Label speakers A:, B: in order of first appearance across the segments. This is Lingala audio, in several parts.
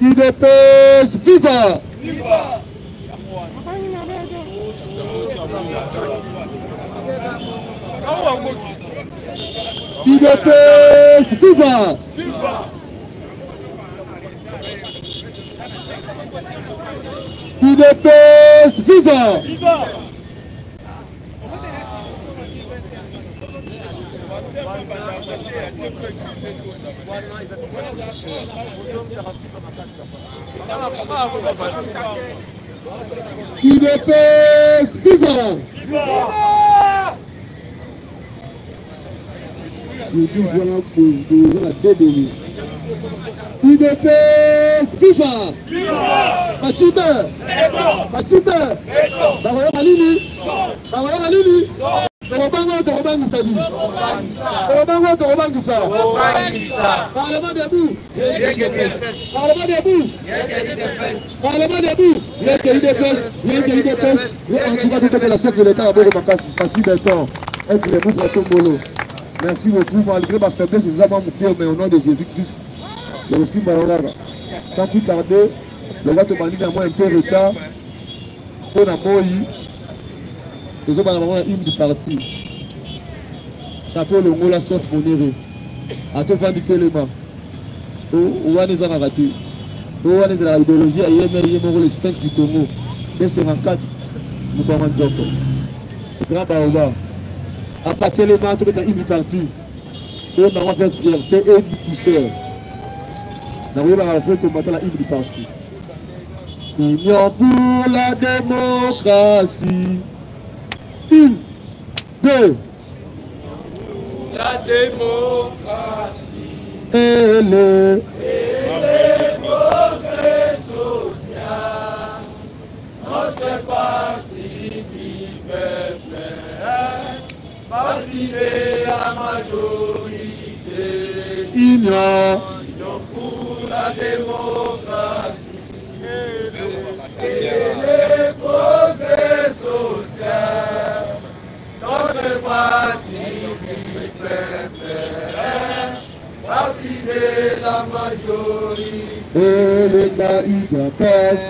A: UDPS, viva! UDPS, viva! UDPS, viva! UDPS, viva! UDPS, viva! Machibe! Machibe! Baroya nini? Baroya nini? Parlement debout. Parlement debout. Parlement debout. En tout cas, tout la chef de l'État, merci beaucoup, malgré ma faiblesse, mais au nom de Jésus-Christ, je aussi Marolara. Sans plus tarder, le gars te manie dans moi un peu retard. On a moyi. Les autres, on a une du parti. Chapeau le mot la sauf monéré. A tout faire du téléma. Où est-ce qu'on a raté? Où est-ce la idéologie? Il y a le sphinx du Congo. B54. Nous pouvons dire que. Grand Baoba. À part téléma, tout est une du parti. Et on va faire fierté et du pousseur. Nous allons faire combattre la hymne du parti. Union pour la démocratie. 1, 2.
B: La démocratie
A: et le
B: progrès social. Notre parti du peuple, parti de la majorité.
A: Union
B: pour la démocratie et le progrès social. Notre parti du peuple, parti de la majorité.
A: Et le bas UDPS,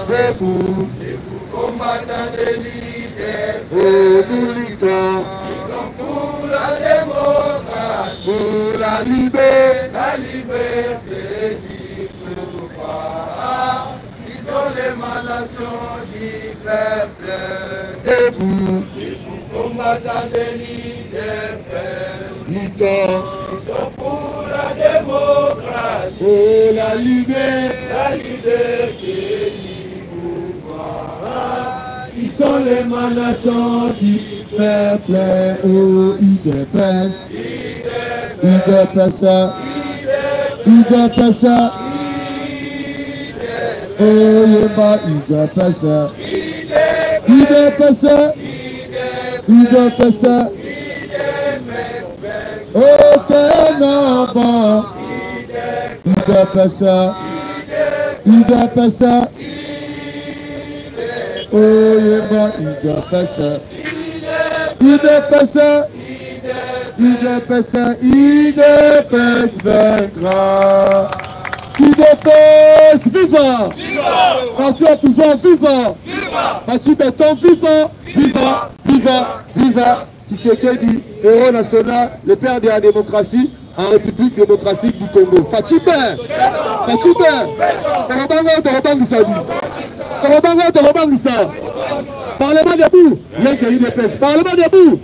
A: debout,
B: combattant de liberté,
A: nous luttons
B: pour la démocratie,
A: pour la liberté.
B: la liberté du pouvoir. Ils sont l'émanation du peuple,
A: Debout,
B: combattant de liberté,
A: luttons
B: pour la démocratie,
A: pour la liberté.
B: la liberté du pouvoir. Ils sont l'émanation du
A: Peuple au UDPS, UDPS, UDPS, Oyeba UDPS, UDPS, UDPS, aucun enfant, UDPS, UDPS, Oyeba UDPS. UDPS, UDPS, UDPS vaincra. UDPS, viva! Parti au pouvoir, viva! Parti béton, viva! Viva! Viva! Viva! Tshisekedi, héros national, le père de la démocratie en République démocratique du Congo. Fatibé! Fatibé! Parlement debout, rien que UDPS. Parlement debout.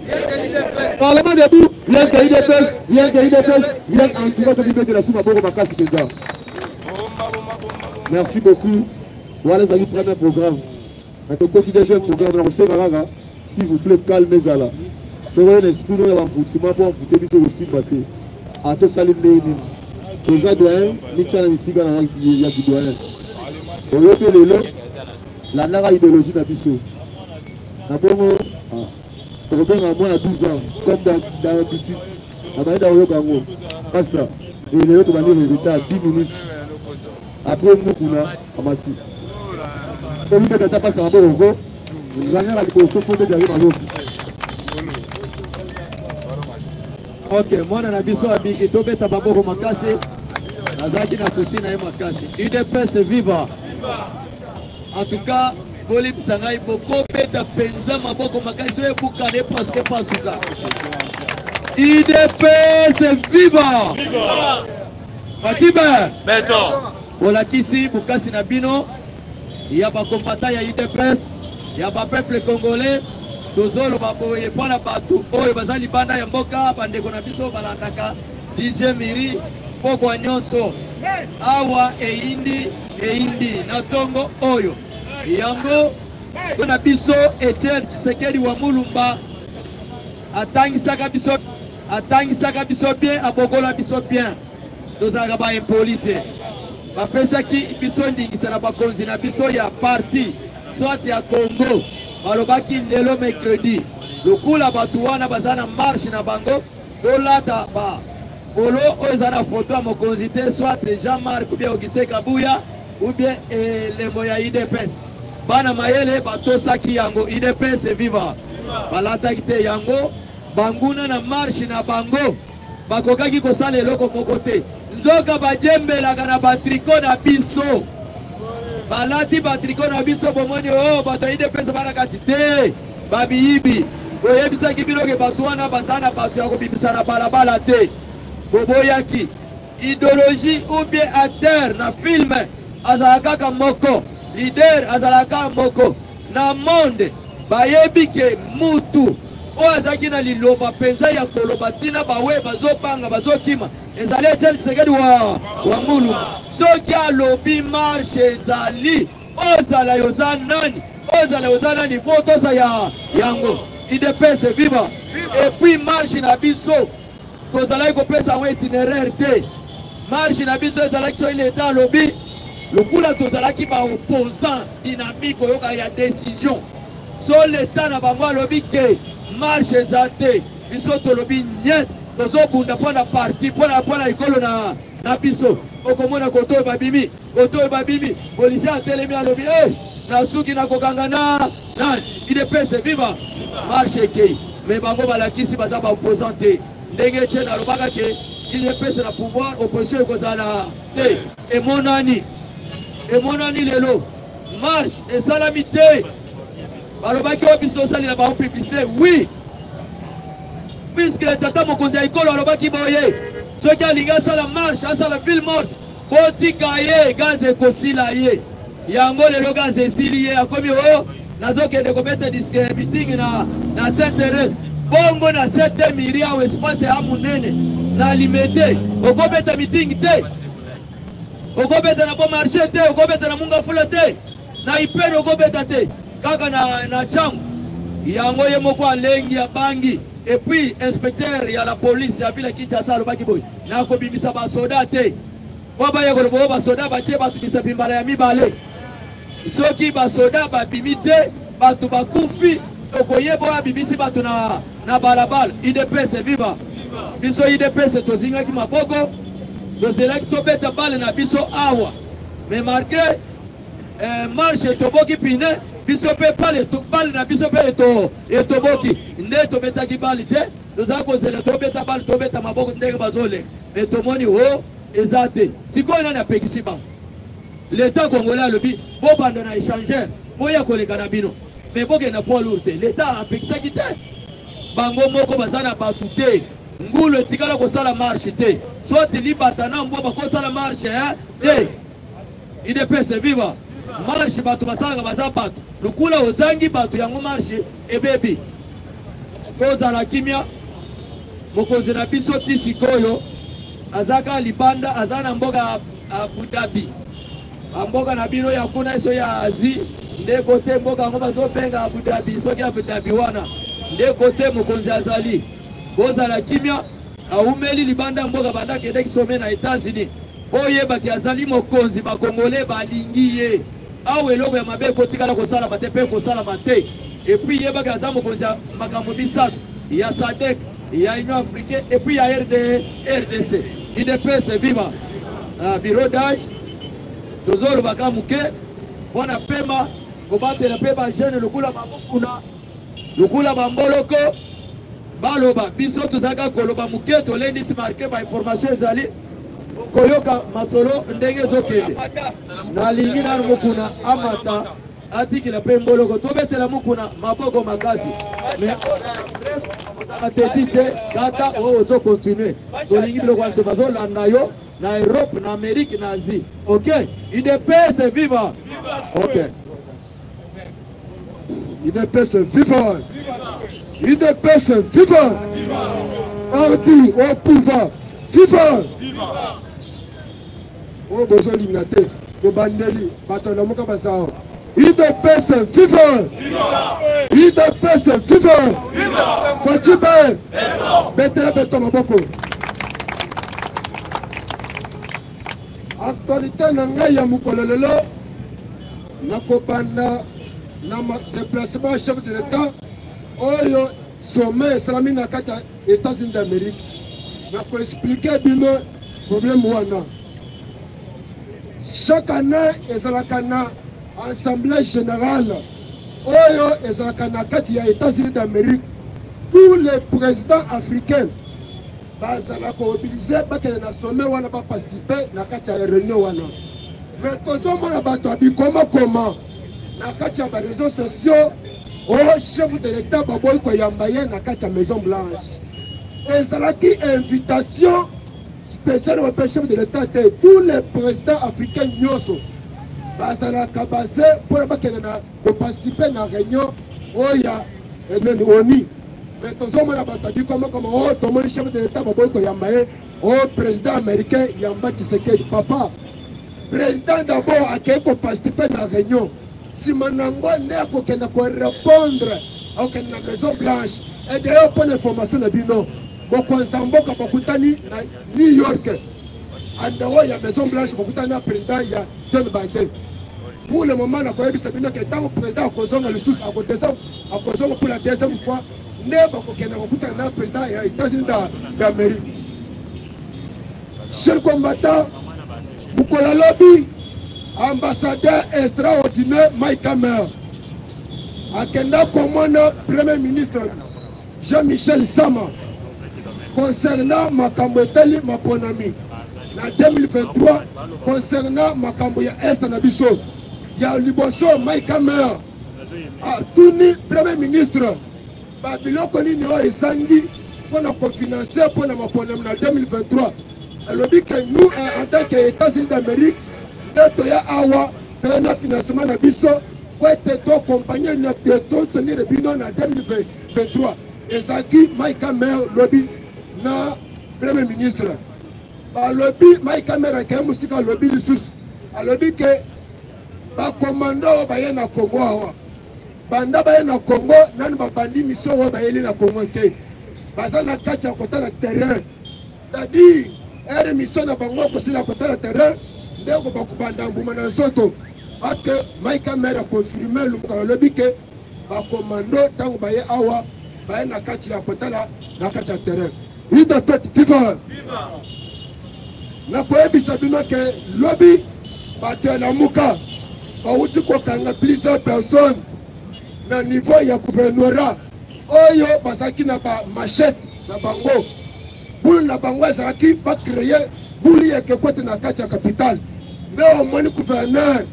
A: Parlement debout, rien que UDPS. Rien que UDPS. Rien en tout cas de liberté de la Souma Boro Makasi Kenda. Merci beaucoup. Voilà le premier programme. Maintenant, continuez ce programme. S'il vous plaît, calmez-la. c'est un esprit de l'empoutiment pour empoûter biso aussi batté à tout salut nini aux doyen ni tana misika na ya doyen oyo pe lelo la nara idéologie na biso na bongo obenga mwana 12 ans comme dans petit abaida oyo bango basta et lelo to bandi résultat 10 minutes après mukuna amati oyo pe tata passe na bongo zanya la liposo pour te arriver à l'autre. Ok, moi na biso abiki to beta baboko makasi nazaki na souci na ye makasi UDPS viva. En tout cas Bolip Sangai boko beta penza maboko makasi we bukane parce que pasuka UDPS viva Matiba
B: Beto
A: olakisi bukasi na bino ya ba combattant ya UDPS ya ba peuple congolais tozolo baboye pona batu oyo bazali banda ya mboka bandeko na biso balandaka DJ Miri pokwa nyonso awa eindi na tongo oyo yango tona biso Etienne Tshisekedi wa Mulumba atangisaka biso bien abokola biso bien tozalaka ba impolite bapesaki biso ndingisa na bakonzi na biso ya parti soit ya Congo balobaki lelo mercredi lokula batu wana baza na marche na bango dolata ba polo oyo eza na foto ya mokonzi te soit Jean-Marc ou bien Augustin Kabuya ou bien elembo ya UDPS bana mayele batosaki yango UDPS viva balataki te yango banguna na marche na bango bakokaki kosala eloko moko te nzoka bajembelaka na batriko na biso balati batriko na biso bomoni o bato UDPS banakati te babiyibi boyebisaki bino ke bato wana baza na bato ya kobimisa na balabala te boboyaki idéologie ou bien acteur na film azalaka kaka moko leader azalaka moko na monde bayebi ke mutu oyo azalaki na liloba mpenza ya koloba ntina bawe bazobanga bazokima ezali Etienne Tshisekedi wa Mulumba soki alobi marche ezali ozala yoza nani fo tosa yango UDPS viva et puis marche na biso tozalaki kopesa yango itinéraire te marche na biso ezalaki so ile eta alobi lokula tozalaki baopposant dynamique oyoka ya décision so leta na bango alobi ke marche eza te biso tolobi nyet tozobunda mpona parti mpona ekolo na biso okomona koto oyo babimi policier atelemi alobi nasuki nakokanga nani UDPS viva marche ekei me bango balakisi baza baopposant te ndenge Etienne alobaka ke UDPS na pouvoir opposition ekozala te emonani lelo marche esalami te balobaki oyo biso osalela bango publicité oui puisque tata mokonzi ya ekolo alobaki boye soki alingi asala marche asala ville morte botika ye gaz ekosila ye yango lelo gaz esili ye akomi oyo nazokende kobeta meeting na Sainte-Thérèse bongo na 7 miri awa espace ya munene na limete okobeta meeting te okobeta na bon marché te okobeta na munga fula te na ipere okobeta te kaka na changu yango ye moko alengi ya bangi et puis inspecteur ya la police ya ville Kinshasa alobaki boy na kobimisa ba soda te baba ye kolobo ba soda batie batu bisa pimbala ya mibale soki ba soda babimi te batu bakufi okoyeba ya bibisi batu na balabala UDPS viva biso UDPS tozingaki maboko tozelaki tobeta bale na biso awa mais malgré marche toboki pine biso pe bale na biso pe etoboki nde tobetaki bale te tozala kozela tobeta bale tobeta maboko ndenge bazole mais tomoni o eza te sikoyo nani apekisi bango l'état congolais alobi bobanda na échangeur boya koleka na bino mais bokenda poids lourd te l'état apekisaki te bango moko baza na batu te ngulu etikala kosala marche te soit libata na mbo bakosala marche te UDPS viva marche batu basalaka baza batu lukula ozangi batu yango marche ebebi kozala kimia mokonzi na biso ti sikoyo azaka libanda azana mboka Abu Dhabi mboka na bino ya kuna eso ya Asie ndeko te mboka ngo bazobenga Abu Dhabi soki Abu Dhabi wana
C: de côté mokonzi azali bozala kimia aumeli libanda mboka banda kende kisome na États-Unis oyebaki azali mokonzi bakongole balingi ye awe eloko ya mabe kotikala kosala mate pe kosala mate et puis yebaki aza mokonzi ya makambo misato ya SADC ya Union africaine et puis ya RDC IDPS viva bureau d'âge tozolo baka muke mpona pema kobatela pe bajeune lokula bamokuna lokula bamboloko baloba biso tozalaka koloba muke tolendisi marke bainformation ezali koyoka masolo ndenge ezokende nalingi nano mokuna amata atikila pe mboloko tobetela mokuna maboko makasi mais ateti te kata oyo ozokontinue tolingi biloko wana bazolanda yo na Europe, na Amérique, na Asie. Ok? IDPS viva. Ok.
A: IDPS viva. IDPS viva. Parti au pouvoir. Viva. Oh, besoin d'ignater. Le bandeli. Bâton moka basao. IDPS viva. IDPS viva. Fatibe. Betela beton maboko. Actualité nanga ya mukolo lelo nakobanda na déplacement chef de l'État oyo sommet islamique na kati États-Unis d'Amérique nako expliquer bino problème wana chaque année ezalaka na assemblée générale oyo ezalaka na kati ya États-Unis d'Amérique tous les présidents africains bazala ko mobiliser bakele na sommet wana ba participer na kati ya réunion wana mais tozomona bato abikoma koma na kati ya ba réseaux sociaux au chef de l'État baboy ko yambaye na kati ya Maison Blanche ezalaki invitation spéciale au chef de l'État et tous les présidents africains nyoso bazala kabase pour bakele na ko participer na réunion oya oni. Mais tout le monde a dit comment tout le chef de l'État au président américain Yamba Tshisekedi. Papa, président d'abord a quelqu'un participer à la réunion. Si Manango n'est pas répondre à la Maison Blanche, et d'ailleurs pour l'information de Bino, beaucoup ensemble à New York, en dehors il y a Maison Blanche, beaucoup de président il y a John Biden. Pour le moment, la Corée du Sud, que tant que le président a causé le sous à cause pour la deuxième fois. Le président des États-Unis d'Amérique. Chers combattants, Mukola Lobby, ambassadeur extraordinaire Mike Hammer, Akenda Komona, Premier ministre Jean-Michel Sama, concernant Makambo Etali Maponami, en 2023, concernant Makambo ya Est Nabiso, il y a Liboso Mike Hammer, Tuni, Premier ministre. Babiloko nini o ezangi pona kofinancer pona maponam na 2023 alobi que nous en tant que États-Unis d'Amérique ndeto ya awa na financement na biso ko to compagnie na to tenir bino na 2023 ezaki Mike Hammer lobby na premier ministre balobi Mike Hammer ka musika lobby lisusu alobi que ba commando ba yena Congo awa banda baye na Congo nani babandi mission wa bayeli na Congo te baza na kati ya kota na terrain c'est-à-dire ere mission na bango kosila kota na terrain ndeko bakubanda mbuma na nzoto parce que Mike Hammer a confirmé le lobi que ba commando tango baye awa baye na kati ya kota na kati ya terrain ida pet viva na koyebisa bino ke lobi bato na muka bauti kokanga plusieurs personnes na niveau ya gouvernorat oyo basaki na ba machette na bango bulu na bango ezalaki ba créer bulu yeke kote na kati ya capitale nde omoni gouverneur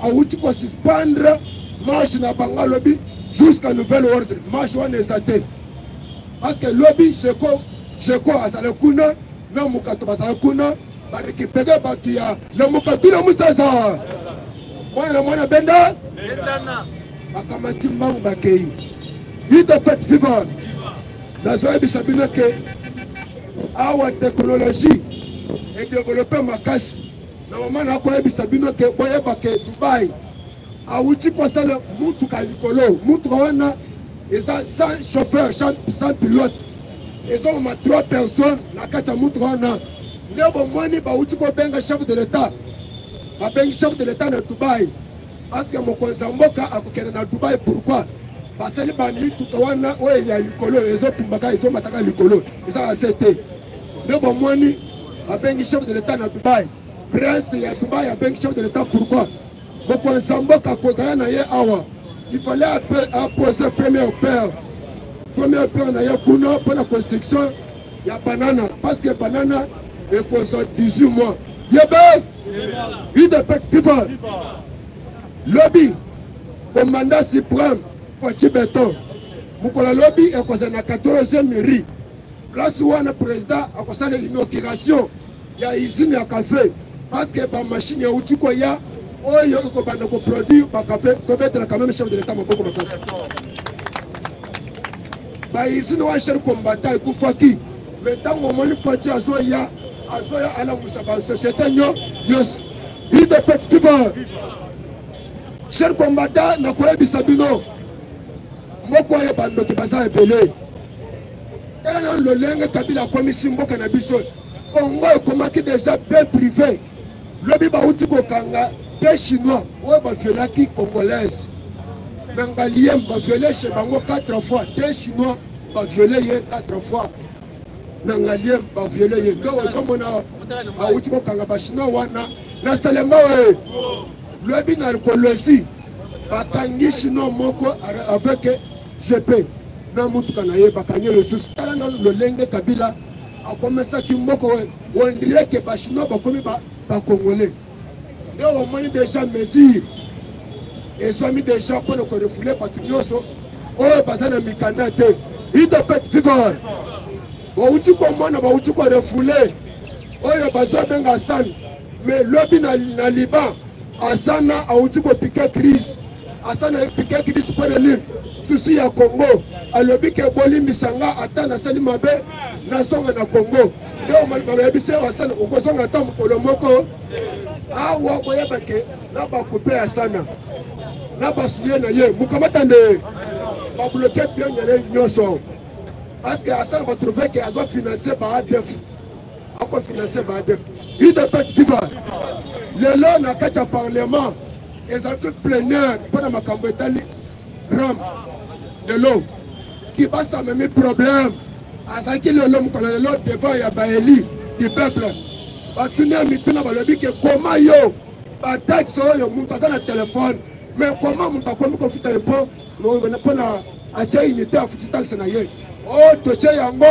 A: awuti ko suspendre marche na bango lobi jusqu'à nouvel ordre marche wana eza te parce que lobi jeko azala kuna na mukato bazala kuna barekipere bato ya na mukato na musasa mwana benda bakamati mbangu bakei ito pet vivant nazoyebisa bino ke awa technologie edéveloppe makasi na mama nakoyebisa bino ke boyeba ke Dubai awuti kosala mutuka likolo mutuka wana
D: Ils ont 100 chauffeurs, 100 pilotes. Ils ont 3 personnes. La Kachamoutouana. Nebo Mwani Baoutiko Benga, chef de l'État. Benga, chef de l'État de Dubaï. Parce que mon Konsamboka a fait dans Dubaï. Pourquoi? Parce que les bandits, tout le monde, il y a l'icolo. Ils ont Pumbaka, ils ont Mataka l'icolo. Ils ont accepté. Nebo Mwani a Benga, chef de l'État de Dubaï. Prince, il y a Dubaï, a Benga, chef de l'État. Pourquoi? Mon Konsamboka a fait Awa. Il fallait poser première paire. Première paire, il y a Kuno pour la construction. Il y a Banana. Parce que Banana est construit 18 mois. Yébé! Il de Pektifa. Lobby. Commandant suprême. Fati Béton. Moukola Lobby est construit dans la 14e mairie. Place où le président a construit l'inauguration. Il y a usine à café. Parce que la machine est où tu connais. Oh, il y a un produit, un café, il faut être quand même chef de l'État. Ici, nous avons un chef combattant, il faut qui. Mais tant qu'on m'a dit à Zoya, à la Moussaba, société, il de petit peu. Chef combattant, n'a pas eu Sabino. Moi, quoi, il y a un autre bazar appelé. Quand le lingue Kabila commission de cannabis, on voit comment qui déjà bien privé. Le biba outi kanga. Des Chinois, ouais, bah, violaki congolaise. Bengalien, bah, violé chez Bango 4 fois. Des Chinois, bah, violé 4 fois. Bengalien, bah, violé. Donc, on a, bah, outi kanga, bah, Chinois, wana. Na Salema, ouais. Le bin le colosi. Bah, kangi Chinois, moko, avec GP. Na moutou kanaye, bah, kangi le sous. Tala, le lenge Kabila. A commencé à moko, ouais. On dirait que, bah, Chinois, bah, comme, bah, congolais. On a mis déjà mesures. Ils ont mis déjà pour le refouler parce que nous sommes au bazar de Mikanate. Il doit être vivant. On dit comment on va refouler. On a bazar d'un Hassan. Mais l'objet na Liban, Hassan a dit qu'on piqué crise. Hassan a piqué crise pour le livre. Souci à Congo. A l'objet que Boli Misanga attend la Salimabe, nation na Congo. Donc on va dire Hassan, on va attendre pour le moko. Ah ouais, ouais, parce que là, on va couper à Sana. Là, on va souiller na ye. Moukamatande, on va bloquer bien les nyonso. Parce que Hassan va trouver qu'ils ont financé par ADF. On va financer par ADF. Il de pète vivant. Les lois n'a qu'à parlement. Ils ont tout plénière. Pas dans ma cambétali. Ram. De l'eau. Qui va s'amener problème. À ce qu'il y a l'homme qu'on a l'autre devant, il y a Baéli du peuple. Comment yo taxe yo mon na téléphone mais comment mon takomi ko fita impôt no na acha unité à futa taxe na ye oh to che yango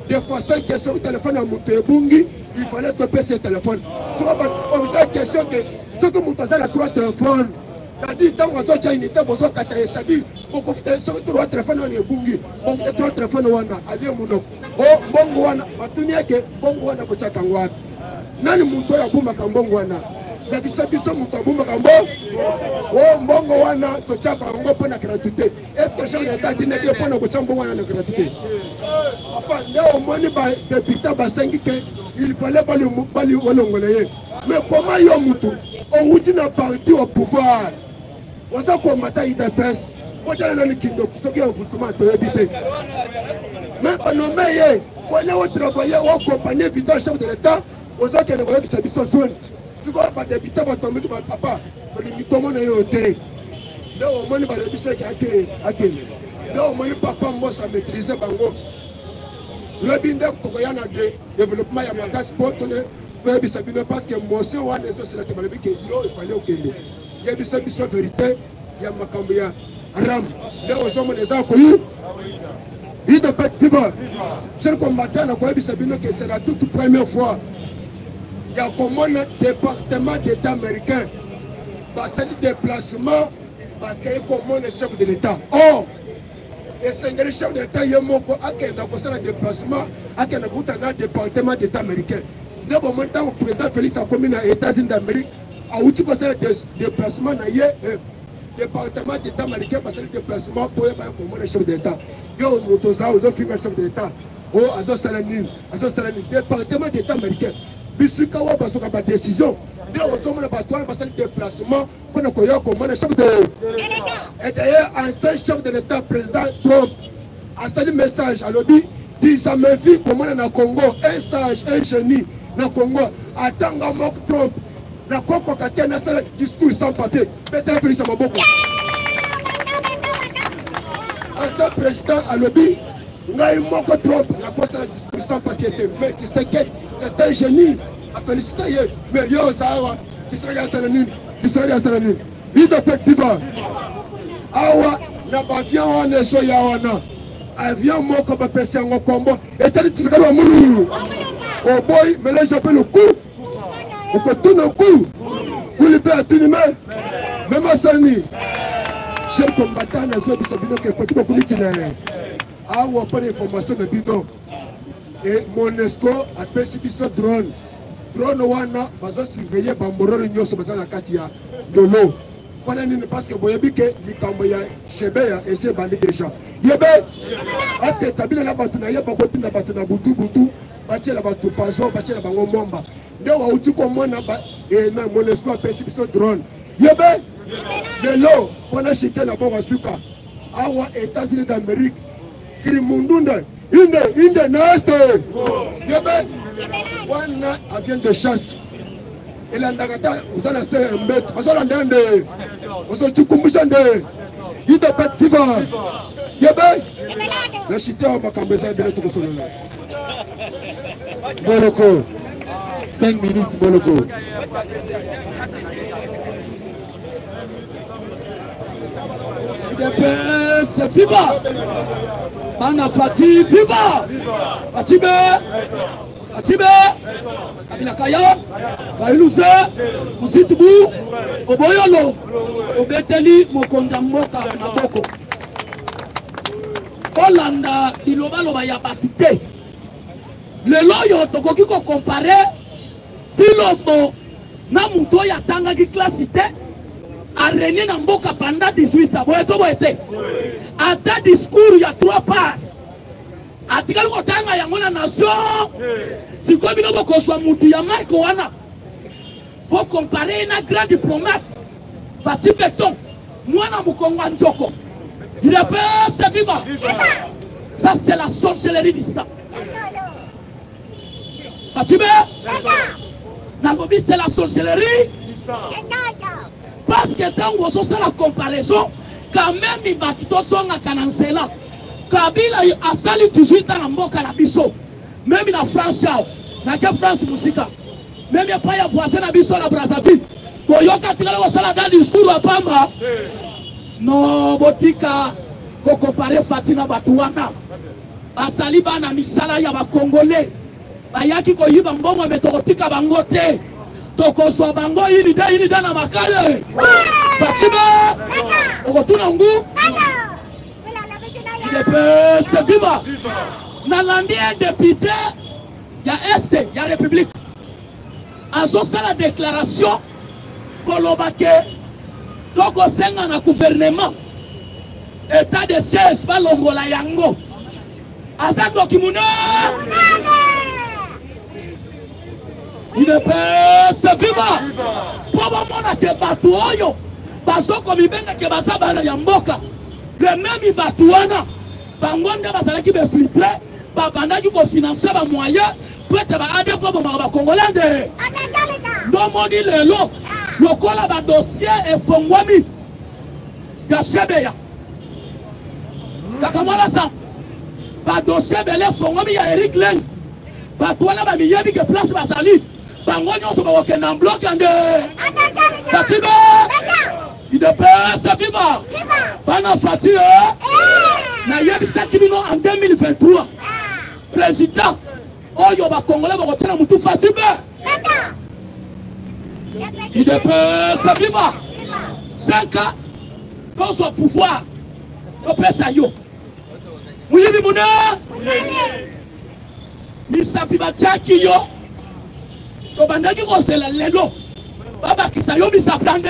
D: de façon que sur téléphone à mon bungi il fallait toper ce téléphone sur la question que ce que mon na trois téléphone c'est-à-dire tant qu'on a unité besoin kata c'est-à-dire pour ko fita sur trois téléphone na bungi on fait trois téléphone wana ali muno oh bongo wana batuni yake bongo wana ko chakangwa nani muntu ya buma kambongo wana ndakisa biso muntu abuma kambo o mbongo wana to chaka ngo pona gratuité est-ce que jean l'état dit n'est pas ko chambo wana na gratuité papa ndeo moni ba député ba sengi que il fallait pas le bali wolongoleye mais comment yo muntu o uti na parti au pouvoir wasa ko mata idps wajala nani kindo soki on futuma to ebite mais pas nommé ye wala wo travailler wo compagnie vital chef de l'état aux autres qui ne voient que ça soit zone. Tu vois, pas d'habitants vont tomber devant papa. Les tomons n'ont été. Là, au moins, il va le dire qu'il là, au moins, papa, moi, ça maîtrisait Bango. Le Bindef, Togoyan a de développement, il y a ma casse pour donner. Parce que moi aussi, on a des choses qui il fallait au Kenya. Il y a des services vérité, il y a ma cambia. Ram, là, aux hommes, les a connus. Il ne peut pas. Je combattant, que c'est la toute première fois. Il y a comme un département d'État américain. C'est le déplacement qui est comme un chef de l'État. Or, et c'est le chef de l'État qui a un déplacement à un département d'État américain. Dans le moment où le président Félix a commis aux États-Unis d'Amérique, a eu un déplacement dans le département d'État américain parce que le déplacement pour un chef de l'État. Il y a un chef de l'État. Oh, Azo Salani, département d'État américain. bisika wa basoka ba décision de osomona batwana basali déplacement pour ne koyo komona chef de et d'ailleurs ancien chef de l'état président Trump a sali message à l'obbi dit ça me vit comment na Congo un sage un génie na Congo atanga mok Trump na koko katena sala discours sans papier peut-être que ça m'a beaucoup ancien président à l'obbi ngai moko Trump na force la discours sans papier mais tu sais que c'est un génie a félicité mais yo sawa Israël Salanine il de perspective awa na bavia wana so ya wana avion moko ba pesa ngo kombo et tali tsikalo wa mulu oh boy mais là j'appelle le coup on peut le coup vous le père tout même asani chef combattant na zo bisabino ke petit ko kulitina awa pas d'information de bidon et Monesco a perçu ce drone wana bazo surveiller bambororo nyoso bazana kati ya dolo wana nini parce que boyebike likambo ya shebeya ese bandi déjà yebe parce que tabila na batu na yeba ko tina batu na butu bachela batu paso bachela bango momba ndio wa utuko mwana ba na Monesco a perçu ce drone yebe lelo wana shike na bonga suka awa États-Unis d'Amérique Kirimundunda inde naste yebe one avion de chasse et la ndagata vous allez faire un bête vous allez ndende vous allez tukumbusha nde ide pet kiva yebe la chité au makambeza bele to solo Boloko 5 minutes Boloko
E: c'est viva Bana Fati viva Atibe Kabila Kaya Kailuze Musitubu Oboyolo Obeteli Mokonza Mboka Maboko Olanda Ilobaloba ya batute lelo yo tokoki ko comparer Tilobo na muto ya tanga ki classe te a régné na mboka pendant 18 ans boyeto boyete ata discours ya 3 pages atikali ko tanga yango na nation sikoy bino bokoswa mutu ya marko wana pour comparer na grand diplomate Fati Beton mwana mukongo njoko il est pas c'est vivant ça c'est la sorcellerie du sang Fati Nagobi c'est la sorcellerie parce que tant que vous la comparaison quand même il va tout son à Kanansela Kabila a sali 18 ans en Mboka na biso même la France na que France musika même il pas y voisin na biso na Brazzaville boyoka tikala ko sala dans discours à Pamba non botika ko comparer Fatina Batuana basali bana misala ya ba Congolais bayaki ko yiba mbongo metokotika bango te tokozwa bango ini da na makale Fatima okotuna ngu il est c'est viva nalandi un député ya Est ya République azo sala déclaration kolobake toko senga na gouvernement état de siège balongola yango aza dokimuna il est c'est viva pour mona ke batu oyo bazoko mibenda ke basabana ya mboka le même batu wana bangonda bazalaki be filtrer babandaki ko financer ba moyen pour être ba ADF ba congolais de domoni lelo lokola ba dossier efongwami ya Shebeya takamala sa ba dossier bele efongwami ya Eric Leng batu wana ba miyebi ke place basali bango nyonso ba okenda bloc ande Fatiba il de paix viva bana Fatiba na yebisa kibino en 2023 président oyo ba congolais ba kotena mutu Fatiba il de paix viva 5 ans dans son pouvoir au pesa yo muyibi muna misapi bachaki yo to bandaki ko sela lelo baba kisayo bisapande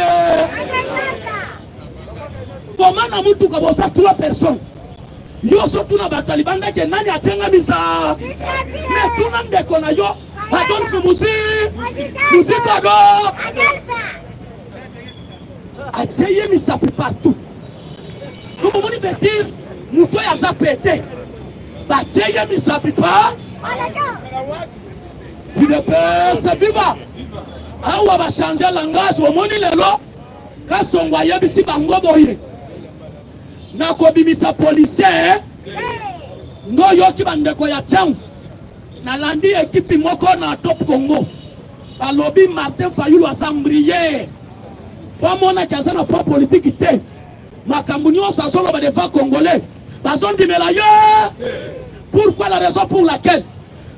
E: comment na mutu ka bosa 3 personnes yo surtout na batali bandaki nani atenga bisa mais tout na ndeko na yo Adolphe Muzika do Adjeye misapi partout. Nous avons une bêtise, nous avons pété. Adjeye misapi pas. Il ne peut se vivre. Ah, on va changer le langage. On va dire quand on va y aller, si on va boyer. Na kobimisa policier. Ngo yoki bandeko ya tiang. Na landi équipe moko na top Congo. Balobi Martin Fayulu asambrier. Pour mon akaza na pas politique té. Makambu nyonso solo ba defa congolais. Bazon dimela yo. Pourquoi la raison pour laquelle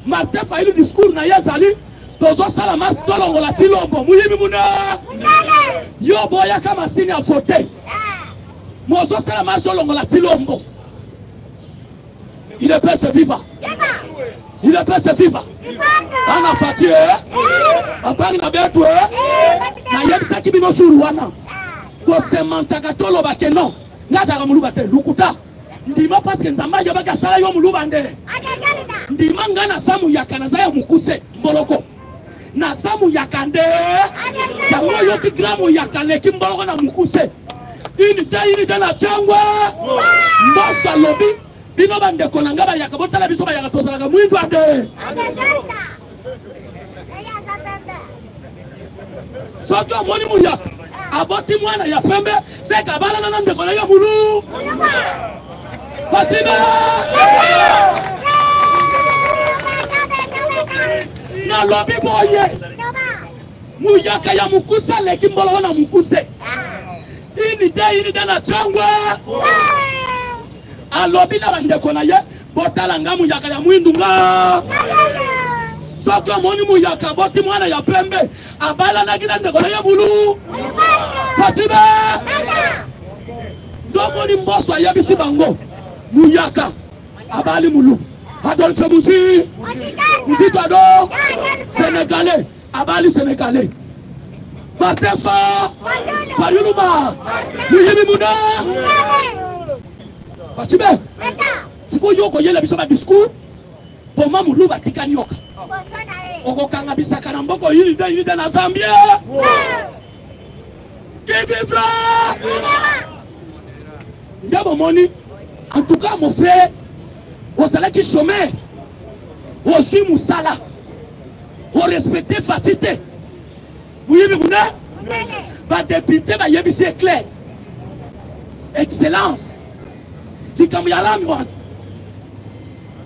E: Martin Fayulu discours na yazali tozo sala mas tolongola tilombo muyimi muna. Yo boya kama sini a voter. Mozo sala mas tolongola tilombo. Il est prêt se vivre. Il est prêt se vivre. Ana fatie. Apang na betu. Na yebisa kibino suruana. To semantaka tolo bakeno. Ngaza ka muluba te lukuta. Ndima parce que nzamba yoba ka sala yo muluba ndele. Ndima ngana samu yakana za ya mukuse mboloko. Na samu yakande. Yango yo ki gramu yakane ki mboloko na mukuse. Ini da na changwa. Mbosa lobi. Bino bande konanga ba yakabota la biso ba yakatosala ka mwindu ande. Soto moni muyaka. Aboti mwana ya pembe se kabala na nande kona yo mulu. Fatima. Na lobi boye. Muyaka ya mukuse leki mbolo na mukuse. Ini da na changwa. Alobi na bandeko na ye botala ngamu yaka ya mwindu nga soko moni mu yaka boti mwana ya pembe abala na gina ndeko na ye bulu Fatima ndo moni mboso ya bisi bango mu yaka abali mulu Adolphe Muzika do Sénégalais abali Sénégalais Martin Fayulu ba muyimi muda Fatima, si vous avez un discours, pour moi, vous avez un discours. Vous avez un discours. Il est dans la Zambie. Qui vivra? En tout cas, mon frère, vous allez qui chômer. Vous aussi, Moussala. Vous respectez Fatité. Vous voyez, vous avez député, vous avez clair. Excellence.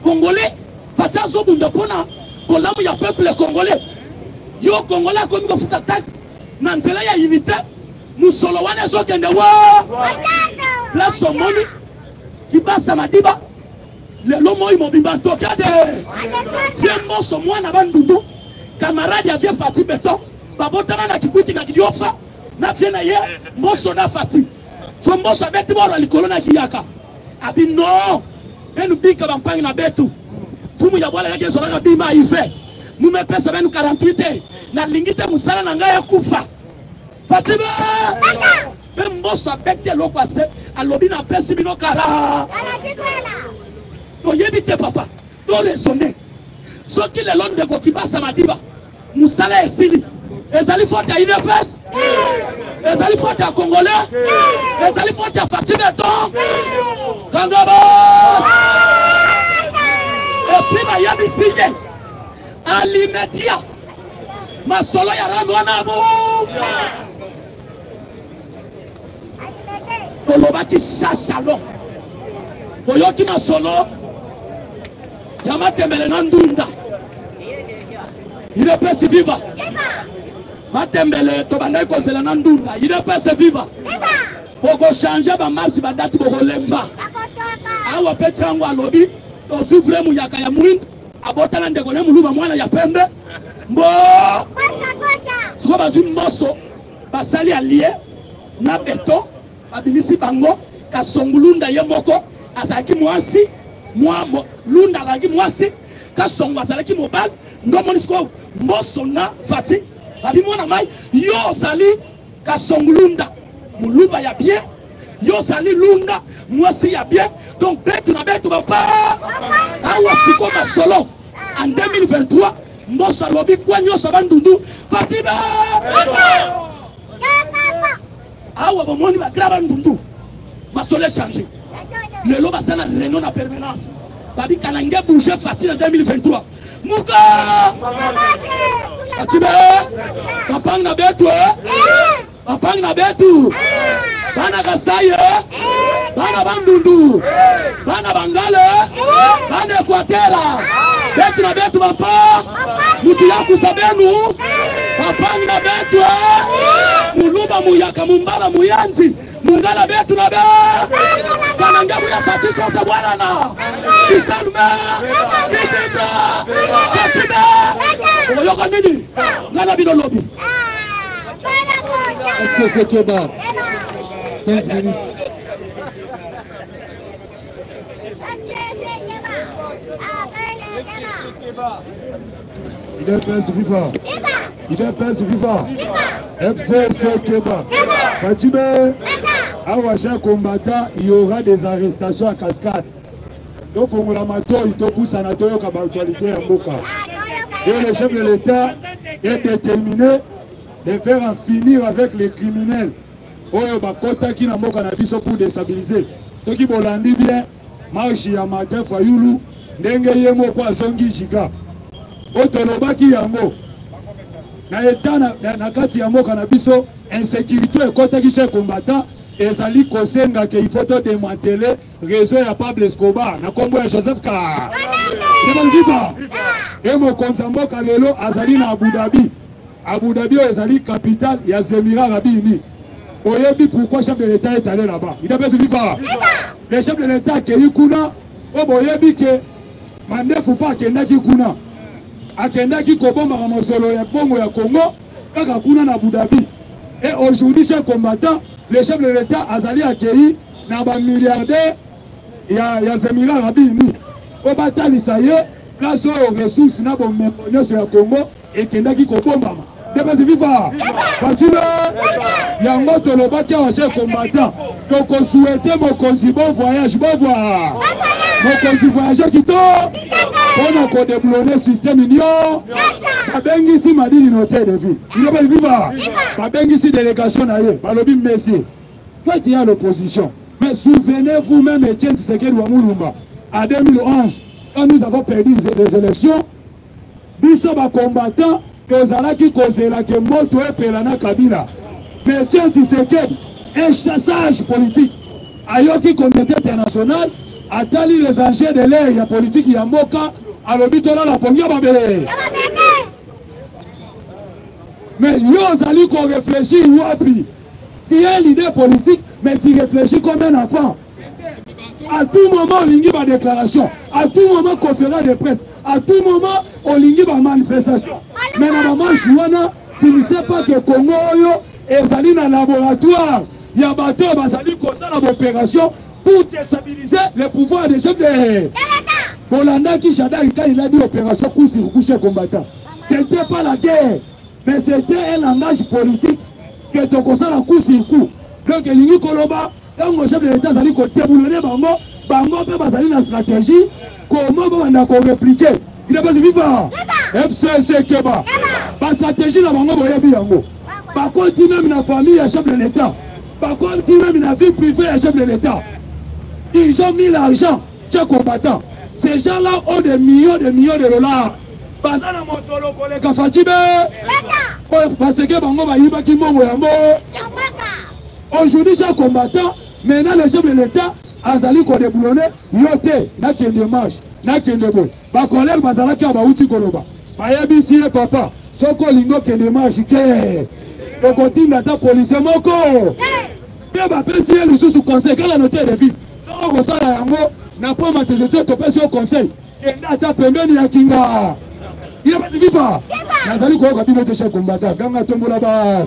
E: Congolais, Fatia Zobunda Pona, Polamu ya peuple congolais. Yo Congolais comme go futa taxe, nanzela ya unité, musolo wana zo kende wa. La somoni, kibasa madiba, le lomo imobimba tokade. Tiembo somwa na bandundu, camarade ya vie Fati Beton, babotana na kikuti na kidiofa, na vie na ye, moso na Fati. Sombo sa beti bora likolo na kiyaka. Abi non, nous bika bampang na betu. Fumu ya bwala yake zoranga bima ife. Mume pesa benu 48 na lingite musala na ngaya kufa. Fatima. Bembosa bekte lokwase alobi na pesi bino kara. To yebite papa, to raisonner. Soki le lon de kokibasa madiba. Musala esili. Ezali forte ya INPS. Ezali forte ya Congolais. Ezali forte ya Fatima Beton. Kangaba. Et puis ma yabi siye. Alimedia. Ma solo ya rangwana bo. Koloba ki shashalon. Boyoki ma solo. Yamate mbele nandunda. Il est prêt à vivre. Matembele tobanda ikozela na ndunda. Il est prêt à vivre. Boko changer ba marche ba date boko lemba. Awa petrango alobi to sufre mu yaka ya mwindu. Abotana ndeko ne muluba mwana ya pembe. Mbo. Siko bazu mboso basali allié na beto abimisi bango kasongulunda ye moko azaki mwasi mwambo lunda azaki mwasi kasongo azaki mobile ndo monisiko mboso na Fati abimona mai yo sali kasongulunda muluba ya bien yo sali lunda mwasi ya bien donc betu na betu papa awa siko masolo en 2023 mbosa lobi kwa nyonso bandundu Fatima awa bomoni bakira bandundu basole changer lelo basana réunion na permanence babi kanange bouger Fatima 2023 muka Fatima bapang na betu bapang na betu bana kasaye bana bandundu bana bangale bana ekwatera betu na betu bapa mutu ya kusabenu bapang na betu muluba muyaka mumbala muyanzi mungala betu na be kanangabu ya sati sasa bwana na kisalme kifitra Fatima oyoka nini ngana bino lobi.
A: Est-ce que c'est Keba? 15 minutes. Il est prince vivant. Il est prince vivant. FCC Keba. Fatima, à chaque combattant, il y aura des arrestations à cascade. Donc, il faut que la pousse à la actualité à Moka. Et le chef de l'État est déterminé de faire en finir avec les criminels. Oyo bakota ki na mboka na biso pour déstabiliser. Toki bolandi bien, marche ya Martin Fayulu, ndenge ye moko azongi jika. Otolobaki yango. Na eta na kati ya mboka na biso, insécurité ekota ki chez combattant, ezali kosenga ke il faut to démanteler réseau ya Pablo Escobar na kombo ya Joseph Ka. Dema viva. Et mo konzamboka lelo azali na Abu Dhabi. Abu Dhabi est capitale, il y a Zemira Arabi Uni. Oyebi pourquoi le chef de l'État est allé là-bas. Il a besoin de vivre. Le chef de l'État qui est Yukuna, Oyebi que Mande faut pas qu'il y ait Yukuna. Akenda qui Kobomba Ramosolo ya Congo ya Congo, Kaka Kuna na Abu Dhabi. Et aujourd'hui, chers combattants, le chef de l'État a accueilli un milliardaire, il y a Zemira Arabi Uni. Au bataille, ça y est, là, sur les ressources, il y a un sur le Congo et Kenda qui Kobomba. Débase viva Fatima yango tolobaki wa chef combattant donc on souhaitait mon conti bon voyage bon voir mon conti voyage kito on a débloqué système union babengi si madini noté de vie il est viva babengi si délégation naie balobi messie toi tu es à l'opposition mais souvenez-vous même Etienne Tshisekedi wa Mulumba en 2011 quand nous avons perdu les élections biso ba combattant Ozalaki kozela ke moto epelana Kabila. Mais Etienne Tshisekedi, un chassage politique. Ayoki communauté internationale, atali les enjeux de l'air, il y a politique, il y a Moka, alobitola la pongia babele. Mais yo ozali qu'on réfléchit wapi. Il y a l'idée politique, mais tu réfléchis comme un enfant. À tout moment, on ligne ma déclaration. À tout moment, conférence de presse. À tout moment, on ligne ma manifestation. Mais dans la manche, tu ne sais pas que Congo est allé dans le laboratoire. Il y a un bateau qui est allé dans l'opération pour déstabiliser le pouvoir des chefs de Bolanda qui il a dit opération coup sur coup chez combattant. Ce n'était pas la guerre, mais c'était un langage politique que tu constats la coup sur coup. Donc, il y a Koloba. Le chef de l'État a dit que Bango peut passer une stratégie. Comment on a répliqué? Il a pas de vivre. FCC Keba. La stratégie dans Bango Boya Biango. Par contre, même la famille est chef de l'État. Par contre, même la vie privée est chef de l'État. Ils ont mis l'argent chez combattants. Ces gens-là ont des millions de dollars. Parce que Bango Bayiba Kimongo Yambo. Aujourd'hui, chez combattants, maintenant le chef de l'État azali ko débloqué yote na kende marche na kende bo ba collègue bazala ka ba uti koloba ba yebisi e papa soko lingo kende marche ke ko continue ta police moko pe ba président le sous conseil kala noter de vie soko sala yango na po matete to pesi au conseil kenda ta pembeni ya kinga il va vivre nazali ko ka bino te chef combattant ganga tombola ba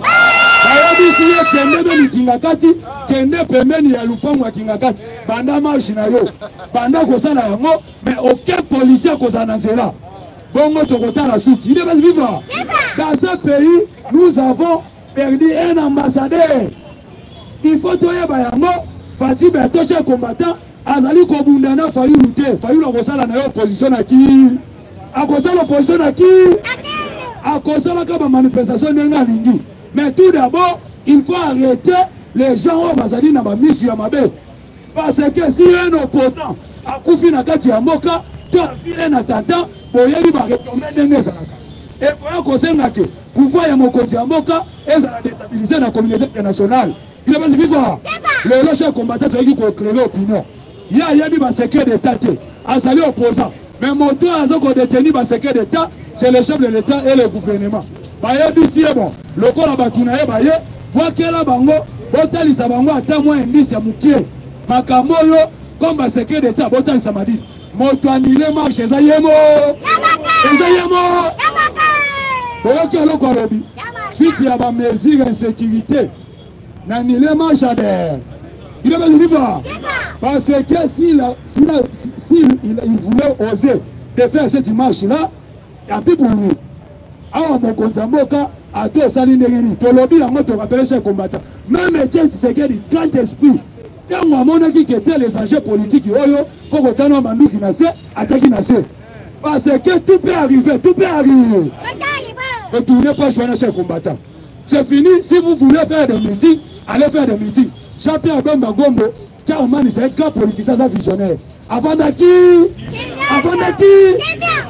A: Bayabisi ye kende do likingakati kende pembeni ya lupango ya kingakati banda marche na yo banda kosala yango mais aucun policier kozana nzela bongo tokota la suite il est vivant dans ce pays nous avons perdu un ambassadeur il faut toyeba yango Fati Berto chez combattant azali kobundana Fayulu te Fayulu kosala na yo opposition na ki
D: akozala l'opposition à qui? Akozala comme manifestation n'enga lingi. Mais tout d'abord, il faut arrêter les gens au bazali na ba mission ya mabe. Parce que si un opposant akufi na kati ya mboka, to afile na tata, boyebi ba recommander ngezalaka. Et pour kosenga ke pouvoir ya mokonzi ya mboka ezala déstabiliser la communauté internationale. Il est pas vivant. Le loche combattant qui ko créer opinion. Ya yebi ba secret d'état te. Azali opposant. Mais mon tour a zoko détenu ba secret d'état, c'est le chef de l'état et le gouvernement. Ba yebi si bon. Lokola batuna ye ba ye, wakela bango, botalisa bango ata mo indice ya mukie. Makambo yo comme ba secret d'état botalisa madi. Moto anile marche ezayemo. Ezayemo. Boyoki aloko alobi. Suite ya ba mesure insécurité. Nanile marche adère. Il est pas vivant. Parce que s'il voulait oser de faire cette marche-là, il y a plus pour lui. Alors, mon Konzamboka, à tout ça, le lobby, la moto rappelle chez combattant. Même Etienne Tshisekedi, grand esprit, quand on a dit que les enjeux politiques, il faut que tu aies un bandou qui n'a pas attaqué. Parce que tout peut arriver, tout peut arriver. Retournez pas choisir chez combattant. C'est fini. Si vous voulez faire des meetings, allez faire des meetings. Jean-Pierre Bemba Gombo, Tchaoumani, c'est un cas politicien visionnaire. Avant d'acquis,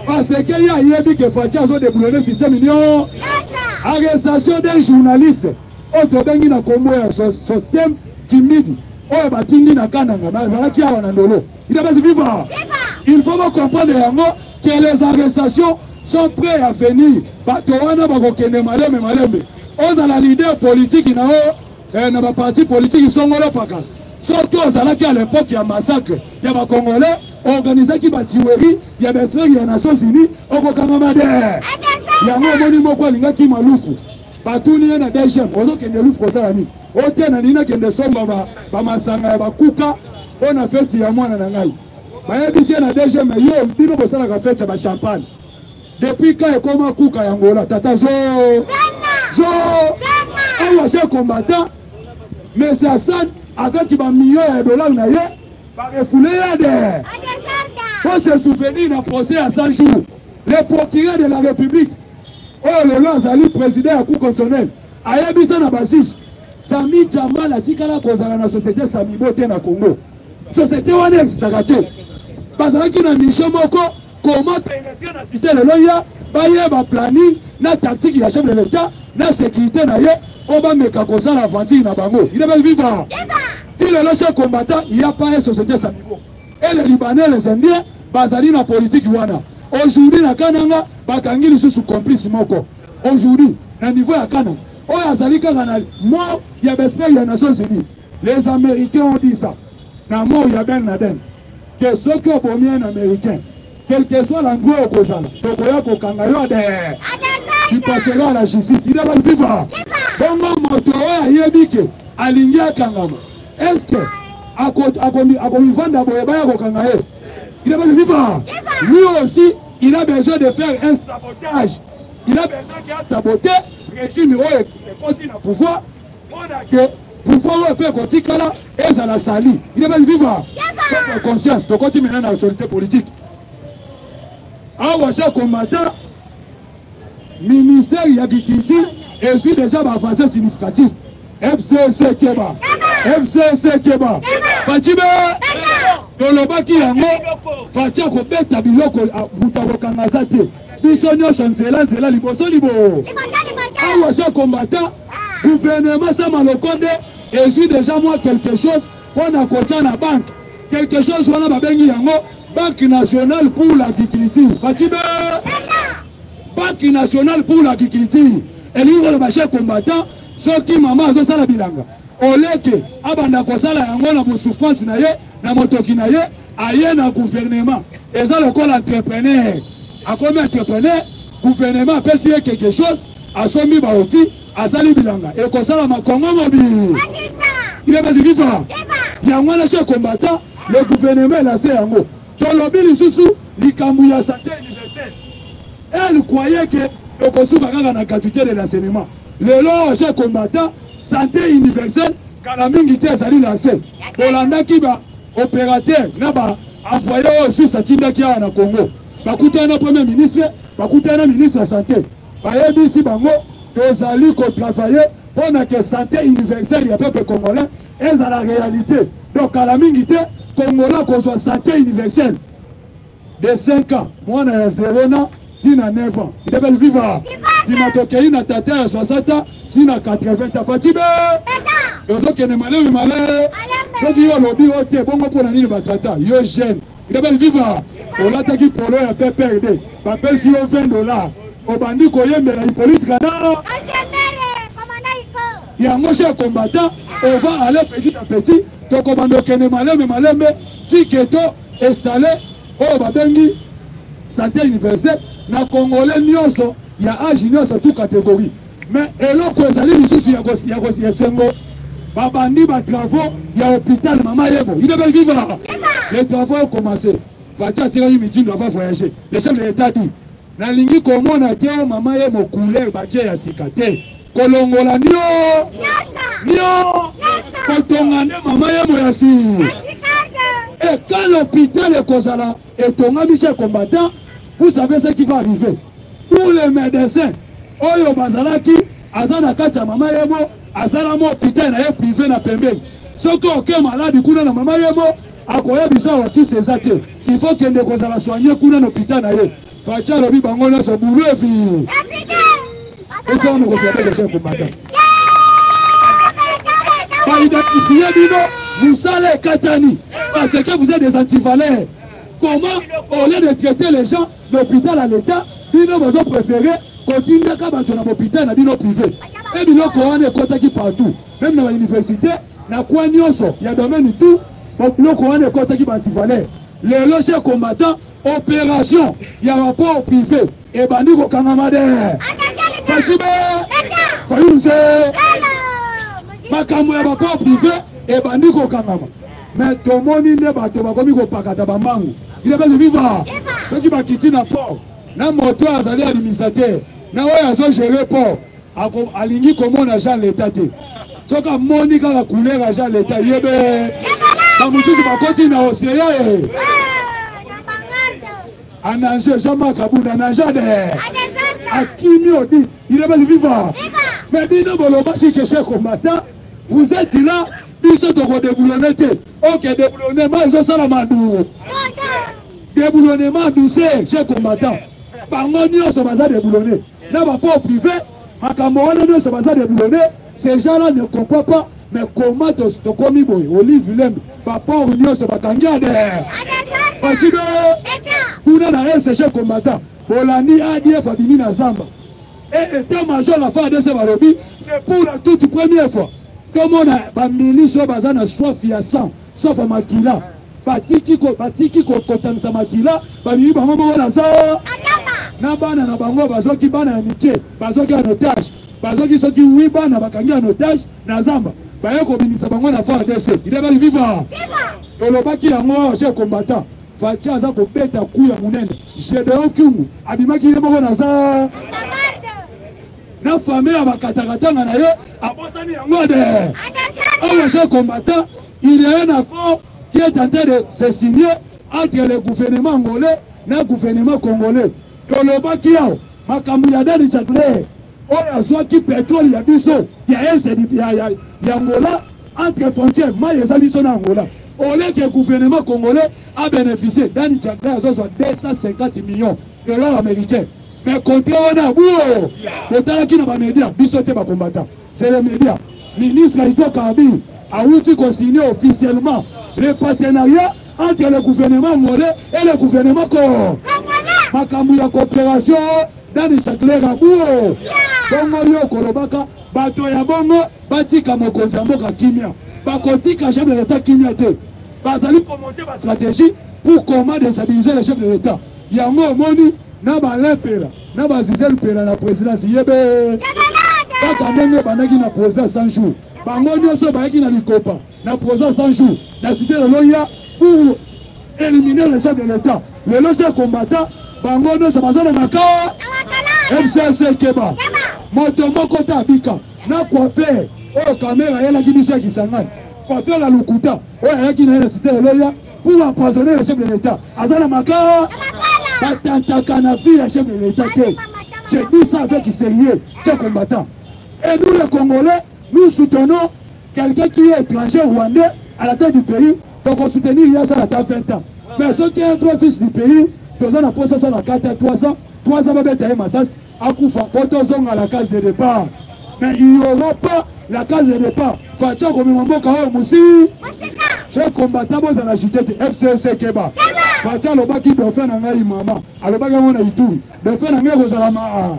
D: parce qu'il y a Yébi qui fait déboulonner le système union. Arrestation d'un journaliste. Autobengi na Congo, son système timide. Oh, Batingi na Kananga, voilà qui a un andolo. Il est pas vivant. Il faut comprendre que les arrestations sont prêtes à venir. Batowana Bagokene Malembe Malembe. On a la leader politique qui n'a pas parti politique, ils sont là pas quand. Surtout à l'époque, il y a un massacre. Il y a des Congolais organisés qui ont tuerie. Il y a des frères des Nations Unies. Il y a un monument qui m'a loufu. Partout, il y a des gens qui ont loufu pour ça. Il y a des gens qui on a fait il y a moins de temps. Il y a des gens qui ont fait champagne. Depuis quand il y a comme un coup à Angola, Tata Zo, on va combattant, mais c'est Assad avec un million de dollars, il va refouler des. Pour se souvenir d'un procès à 100 jours, le procureur de la République, le Lanzali, président de la Cour constitutionnelle, a yabisa na bajish, Sami Djamal a dit qu'il y a la société Sami Bote na Congo. Société où on existe à gâter. Parce qu'il y a une mission comment pénétrer la cité de l'Oya, il y a un planning, une tactique, il y a chef de l'État, une sécurité, on va mettre comme ça la ventile dans Bango. Il est bien vivant. Si le lâche combattant, il n'y a pas une société Samibo. Et les Libanais, les Indiens, basali na politique wana. Aujourd'hui, na Kananga, bakangi sous complice moko. Aujourd'hui, na niveau ya Kananga, oh azali Kananga, mort, il y a des pays des Nations Unies. Les Américains ont dit ça. Na mort, il y a Ben Laden. Que ceux qui ont promis un Américain, quel que soit l'endroit au Kozala, tu passeras à la justice. Il est pas vivant. Bongo motoa yebike alingia kangama. Est-ce que il est pas vivant. Lui aussi, il a besoin de faire un sabotage. Il a besoin de saboter le régime qui continue à pouvoir. Que pouvoir peut continuer là et ça la sali. Il est pas vivant. Faire conscience. Donc quand il mène à l'autorité politique. Ah, cher combattant, ministère Yagikiti, et puis déjà avancé significatif. FCC Keba. FCC Keba. Fatime. Toloba ki yango. Fatia ko beta biloko mutako kanazate. Bisonyo sonzela nzela liboso libo. Ah, cher combattant, gouvernement Samalokonde, et puis déjà moi quelque chose pour na kota na banque. Quelque chose wana babengi yango. Banque nationale pour l'agriculture. Fatime. Banque nationale pour l'agriculture. Et lui, le marché combattant, ceux qui maman a ça la bilanga. Au leke, abanda kosala yango na souffrance na ye, na motoki na ye, aye na gouvernement. Et ça le col entrepreneur. A comme entrepreneur, gouvernement peut essayer quelque chose, a somi baoti, a sali bilanga. Et kosala ma Congo mobile. Il est pas vivant. Yango na chez combattant, le gouvernement là c'est yango. Dans le lobby, il a santé universelle. Elle croyait que le consul a la quantité de l'enseignement. Le long, chez combattant, santé universelle, quand la mingi a sali lancé. Pour l'anda qui va opérateur, n'a pas envoyé aussi sa tinda qui a en Congo. bakutana premier ministre, bakutana ministre de santé. Bayebisi bango tozali ko travailler pour que santé universelle ya peuple congolais est la réalité. Donc à la mingité Congolais qu'on soit santé universelle de 5 ans, moi na 0 ans, tina 9 ans. Il devait vivre. Si ma tokei na tata à 60 ans, tina 80 ans. Fatibé. Donc que ne malé. Ce qui est lobby ok bon pour la nini batata. Yo jeune. Il devait vivre. On l'a taki pour le peu perdre. Papel si on $20. Au bandit koyembe la police kana. Il y a un cher combattant, on va aller petit à petit. Donc on va nous malem, si keto installé, oh babengi santé universelle, na Congolais nyonso, il y a âge nyonso toute catégorie. Mais eloko ezali lisusu ya sengo, babandi ba travaux, il y a hôpital mama yebo, il devait vivre. Les travaux ont commencé. Fatia tira midi doit voyager. Le chef de l'État dit, na lingi komona teo mama yebo couleur baje ya sikate. Kolongola nio kotongane mama ya moyasi. Et quand l'hôpital est kozala et tonga Michel combattant, vous savez ce qui va arriver. Pour les médecins, oyo bazalaki azana kacha mama yemo azala mo hôpital na ye privé na pembeni. Soko oke malade kuna na mama yemo akoya bisa waki sezate. Il faut que ne kozala soigner kuna na hôpital na ye. Facha lobi bango na so boulevi. Et quand on reçoit les chefs combattants. Par identifier vous allez Katani. Parce que vous êtes des antivaleurs. Comment, au lieu de traiter les gens, l'hôpital à l'État, ils ont préféré continuer à l'hôpital à l'hôpital privé. Et ils ont contacté partout. Même dans l'université, dans quoi il y a domaine et tout, ils ont contacté par antivaleurs. Les chefs combattants, opération, il y a un rapport privé. Et bandi ko kangamade. Fatibé. Fayouze. Makambo ya rapport privé et bandi ko kangama. Mais tomoni ne bato bakomi ko pakata bamangu. Il est pas de vivre. Ce qui va quitter na port. Na moto azali administrateur. Na oyo azo gérer port. Alingi komona Jean l'État te. Soka moni kala couleur Jean l'État yebe. Ba mususu bakoti na océan. Anangé, Jean-Marc Abouna, Anangade. Akimi Odit, il est pas vivant. Mais Bino Boloba, si que chers combattants, vous êtes là, ils sont au déboulonné. Ok, déboulonnement, ils ont ça la madou. Déboulonnement, douce, chers combattants. Pangoni, on se déboulonné. N'a pas au privé, à Cameroun, on se basa déboulonné. Ces gens-là ne comprennent pas, mais comment tu commis, Olive Willem, papa, on se batangade. Fatibé. Kuna na SG combattant. Bolani ADF abimi na Zamba. Et état-major la fin de ce barobi, c'est pour la toute première fois. Comme on a milice bazana soif ya sang, sauf à Makila. Batiki kotanisa Makila, bami ba mama na za. Na bana na bango bazoki bana nike, bazoki en otage. Bazoki soki wi bana bakangi en otage na Zamba. Baye ko binisa bango na FARDC. Il est pas vivant. Olobaki yango chef combattant. Fatia za ko beta kuya munene. Gédéon Kimu abimaki yemo na za. Na famille abakatakatanga na yo abosani yango de. Un chef combattant, il y a un accord qui est en train de se signer entre le gouvernement angolais et le gouvernement congolais. Olobaki yao makambu ya dali chakle. Oya zwaki pétrole ya biso. Ya SDP ya Angola entre frontières maye za biso na Angola. Au lieu que le gouvernement congolais a bénéficié d'un 250 millions de dollars américains. Mais contre on a bouo. Le temps qui n'a pas média, bisoté pas combattant. C'est les médias. Ministre Ito Kambi a outil consigné officiellement le partenariat entre le gouvernement congolais et le gouvernement congolais. Makambu ya coopération dans les chaclés à bouo. Bongo yo kolobaka, bato ya bongo, batika mokonzi mboka kimia. Bakotika chef de l'État kimia te. Bazali pour monter ma stratégie pour comment déstabiliser le chef de l'État. Il y a un moni, n'a pas l'empire, n'a pas zizé le la présidence. Yebe. Pas quand même banaki na présidence 100 jours. Bango nyoso banaki na likopa, na présidence 100 jours. La cité de Loya pour éliminer le chef de l'État. Le chef combattant, bango nyoso bazana maka. FCC Keba. Motomoko tabika. Na quoi faire? Oh caméra yela kibisa kisangani. Pour faire la Lukuta, pour empoisonner le chef de l'État. Azana Maka,
A: Batantaka na vie, chef de l'État. Je dis ça avec sérieux, chers combattants. Et nous, les Congolais, nous soutenons quelqu'un qui est étranger rwandais à la tête du pays. Donc on soutenir il y a ça à 20 ans. Mais ceux qui est un vrai fils du pays, nous avons posé ça la carte à 300 va mettre un massage à Koufa, potozong à la case de départ. Mais il n'y aura pas la case de départ. Fatia comme Mambo Kao Moussi. Chers combattants, vous avez agité FCC Keba. Fatia le baki de faire un aïe maman. Alors baki on a ituri. De faire un aïe aux alama.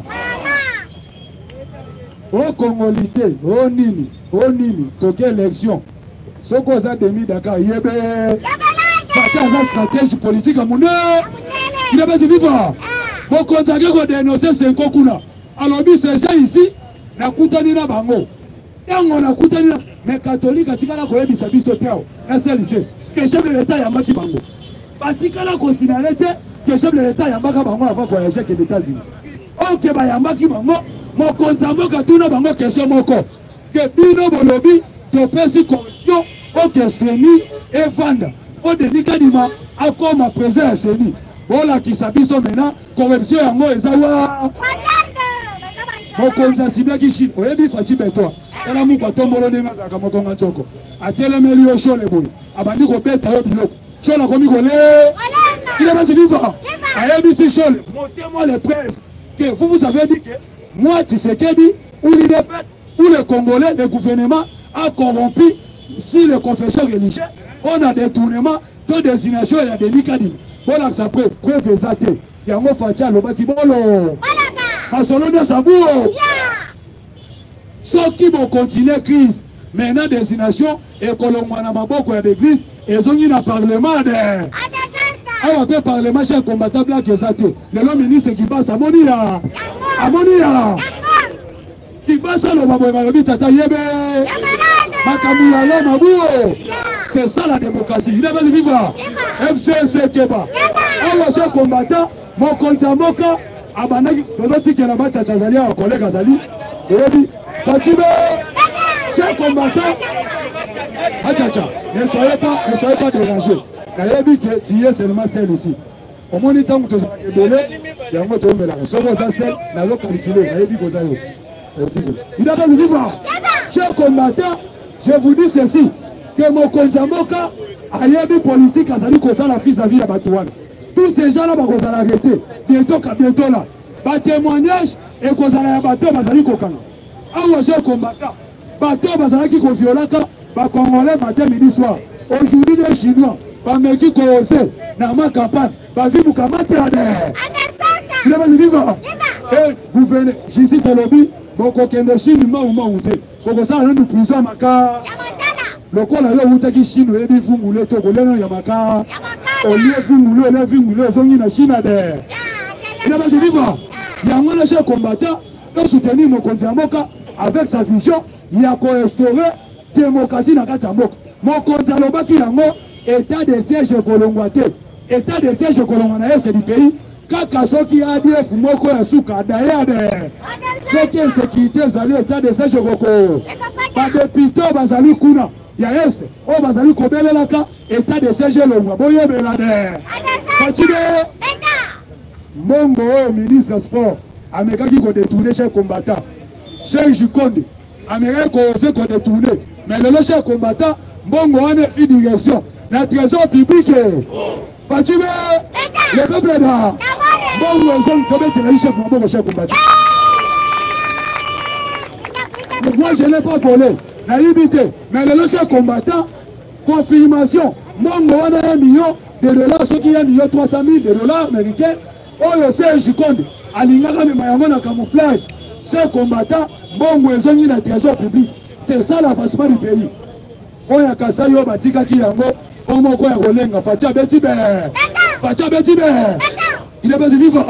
A: Au Congolité, au Nini, toqué élection. Ce qu'on a demi Dakar, yébé. Fatia la stratégie politique à mon il n'a pas de vivre. Bon, quand on a dénoncé 5 Kokuna. Alors, ces gens ici, na kutani na bango. Et on a kutani na. Mais catholique, a tika la koye bisabi soteo. C'est lycée. Que chef de l'État yamaki bango. Batika la considérité que chef de l'État yamaka bango avant voyager aux États-Unis. Ok, ba yamaki bango. Mon konzambo katuna bango question moko. Que bino bolobi, to pesi corruption, ok seni et vanda. O denika dima, ako ma présent seni. Voilà qui s'habille maintenant, corruption yango ezawa. Mokonza sibla ki Chine, oyebi Fachi Beto. Tala mu kwa tombolo nenga za kamokonga choko. Atelemeli yo shole boy. Abandi ko beta yo biloko. Shole ko mi ko le. Il a pas dit ça. Ayebi si shole. Montrez-moi les preuves que vous avez dit que moi Tshisekedi ou le Congolais, le gouvernement a corrompu si le confesseur religieux, on a détournement de désignation et des nicadines. Voilà ça preuve exacte. Il y a un mot Facha, le baki bolo. À son nom de Sabou. Ceux qui vont continuer crise, maintenant désignation, et que l'on a maboko à l'église, et ils ont eu un parlement. Alors, un parlement, chez un combattant blanc qui est athée. Le ministre qui passe à Monia. À Monia. Qui passe à l'Obama, Tata Yebe. Makamouya Mabou. C'est ça la démocratie. Il n'est pas de vivre. FCC Keba. Alors, chez un combattant, mon compte à Moka, Abanaki, Donoti qui est là-bas, Tchazali, un collègue Azali. Et Fatime, chers combattants, ne soyez pas dérangés. Il y a dit que tu es seulement celle ici. Au moins, il y a un peu de données, il y a un peu de données. Si vous avez celle, il y a un peu de calculé. Il n'a pas de vivre. Chers combattants, je vous dis ceci, que mon Konzamoka a eu politique à Zali Kosa, la fille de la vie à Batouane. Tous ces gens-là vont arrêter. Bientôt là. Ba témoignage et Kosa la bateau, Bazali Kokanga. Ah, chers combattants, bateau, Bazali Koviolaka, ba Congolais, matin, midi, soir. Aujourd'hui, les Chinois, ba Mexique, Nama Kapan, Bazi Mukamate Ade. Il est pas de vivre. Et gouverneur, Jésus Salobi, Boko Kende Chine, Maouma Outé. Boko Sa, nous prison Maka. Le col a eu Outé qui Chine, et puis Fumule, Togoleno Yamaka. Au lieu de Fumule, le Fumule, Zongi na Chine Ade. Il n'est pas de vivre. Il y a un chef combattant, nous soutenir mon Konzamoka avec sa vision, il a co-restauré démocratie dans Katsamok. Mon Konzaloba qui yango, état de siège Kolongwate, état de siège Kolongwana est du pays, kaka soki ADF moko ya suka dayade. Soki insécurité zali état de siège Koko. Ba député bazali kuna, ya ese, o bazali kobelelaka état de siège Longwa. Boye belade. Fatime. Mongo ministre sport, Américain qui a détourné chez combattant. Chez Jukonde, Américain qui a détourné. Mais le chef combattant, Mongo a une direction. La trésor public. Fatime, le peuple est là. Mongo est le chef combattant. Moi je n'ai pas volé, naïveté. Mais le chef combattant, confirmation. Mongo a $1 million, ce qui est $300,000 américains. Oh, je sais, je compte. Alingaka me mayango na camouflage. Ces combattants, bon, ils ont la trésor public. C'est ça l'avancement du pays. Oh, il y a Kassa yo batika ki yango. Oh, mon quoi, Rolenga. Fatia Betibe. Fatia Betibe. Il est pas de vivre.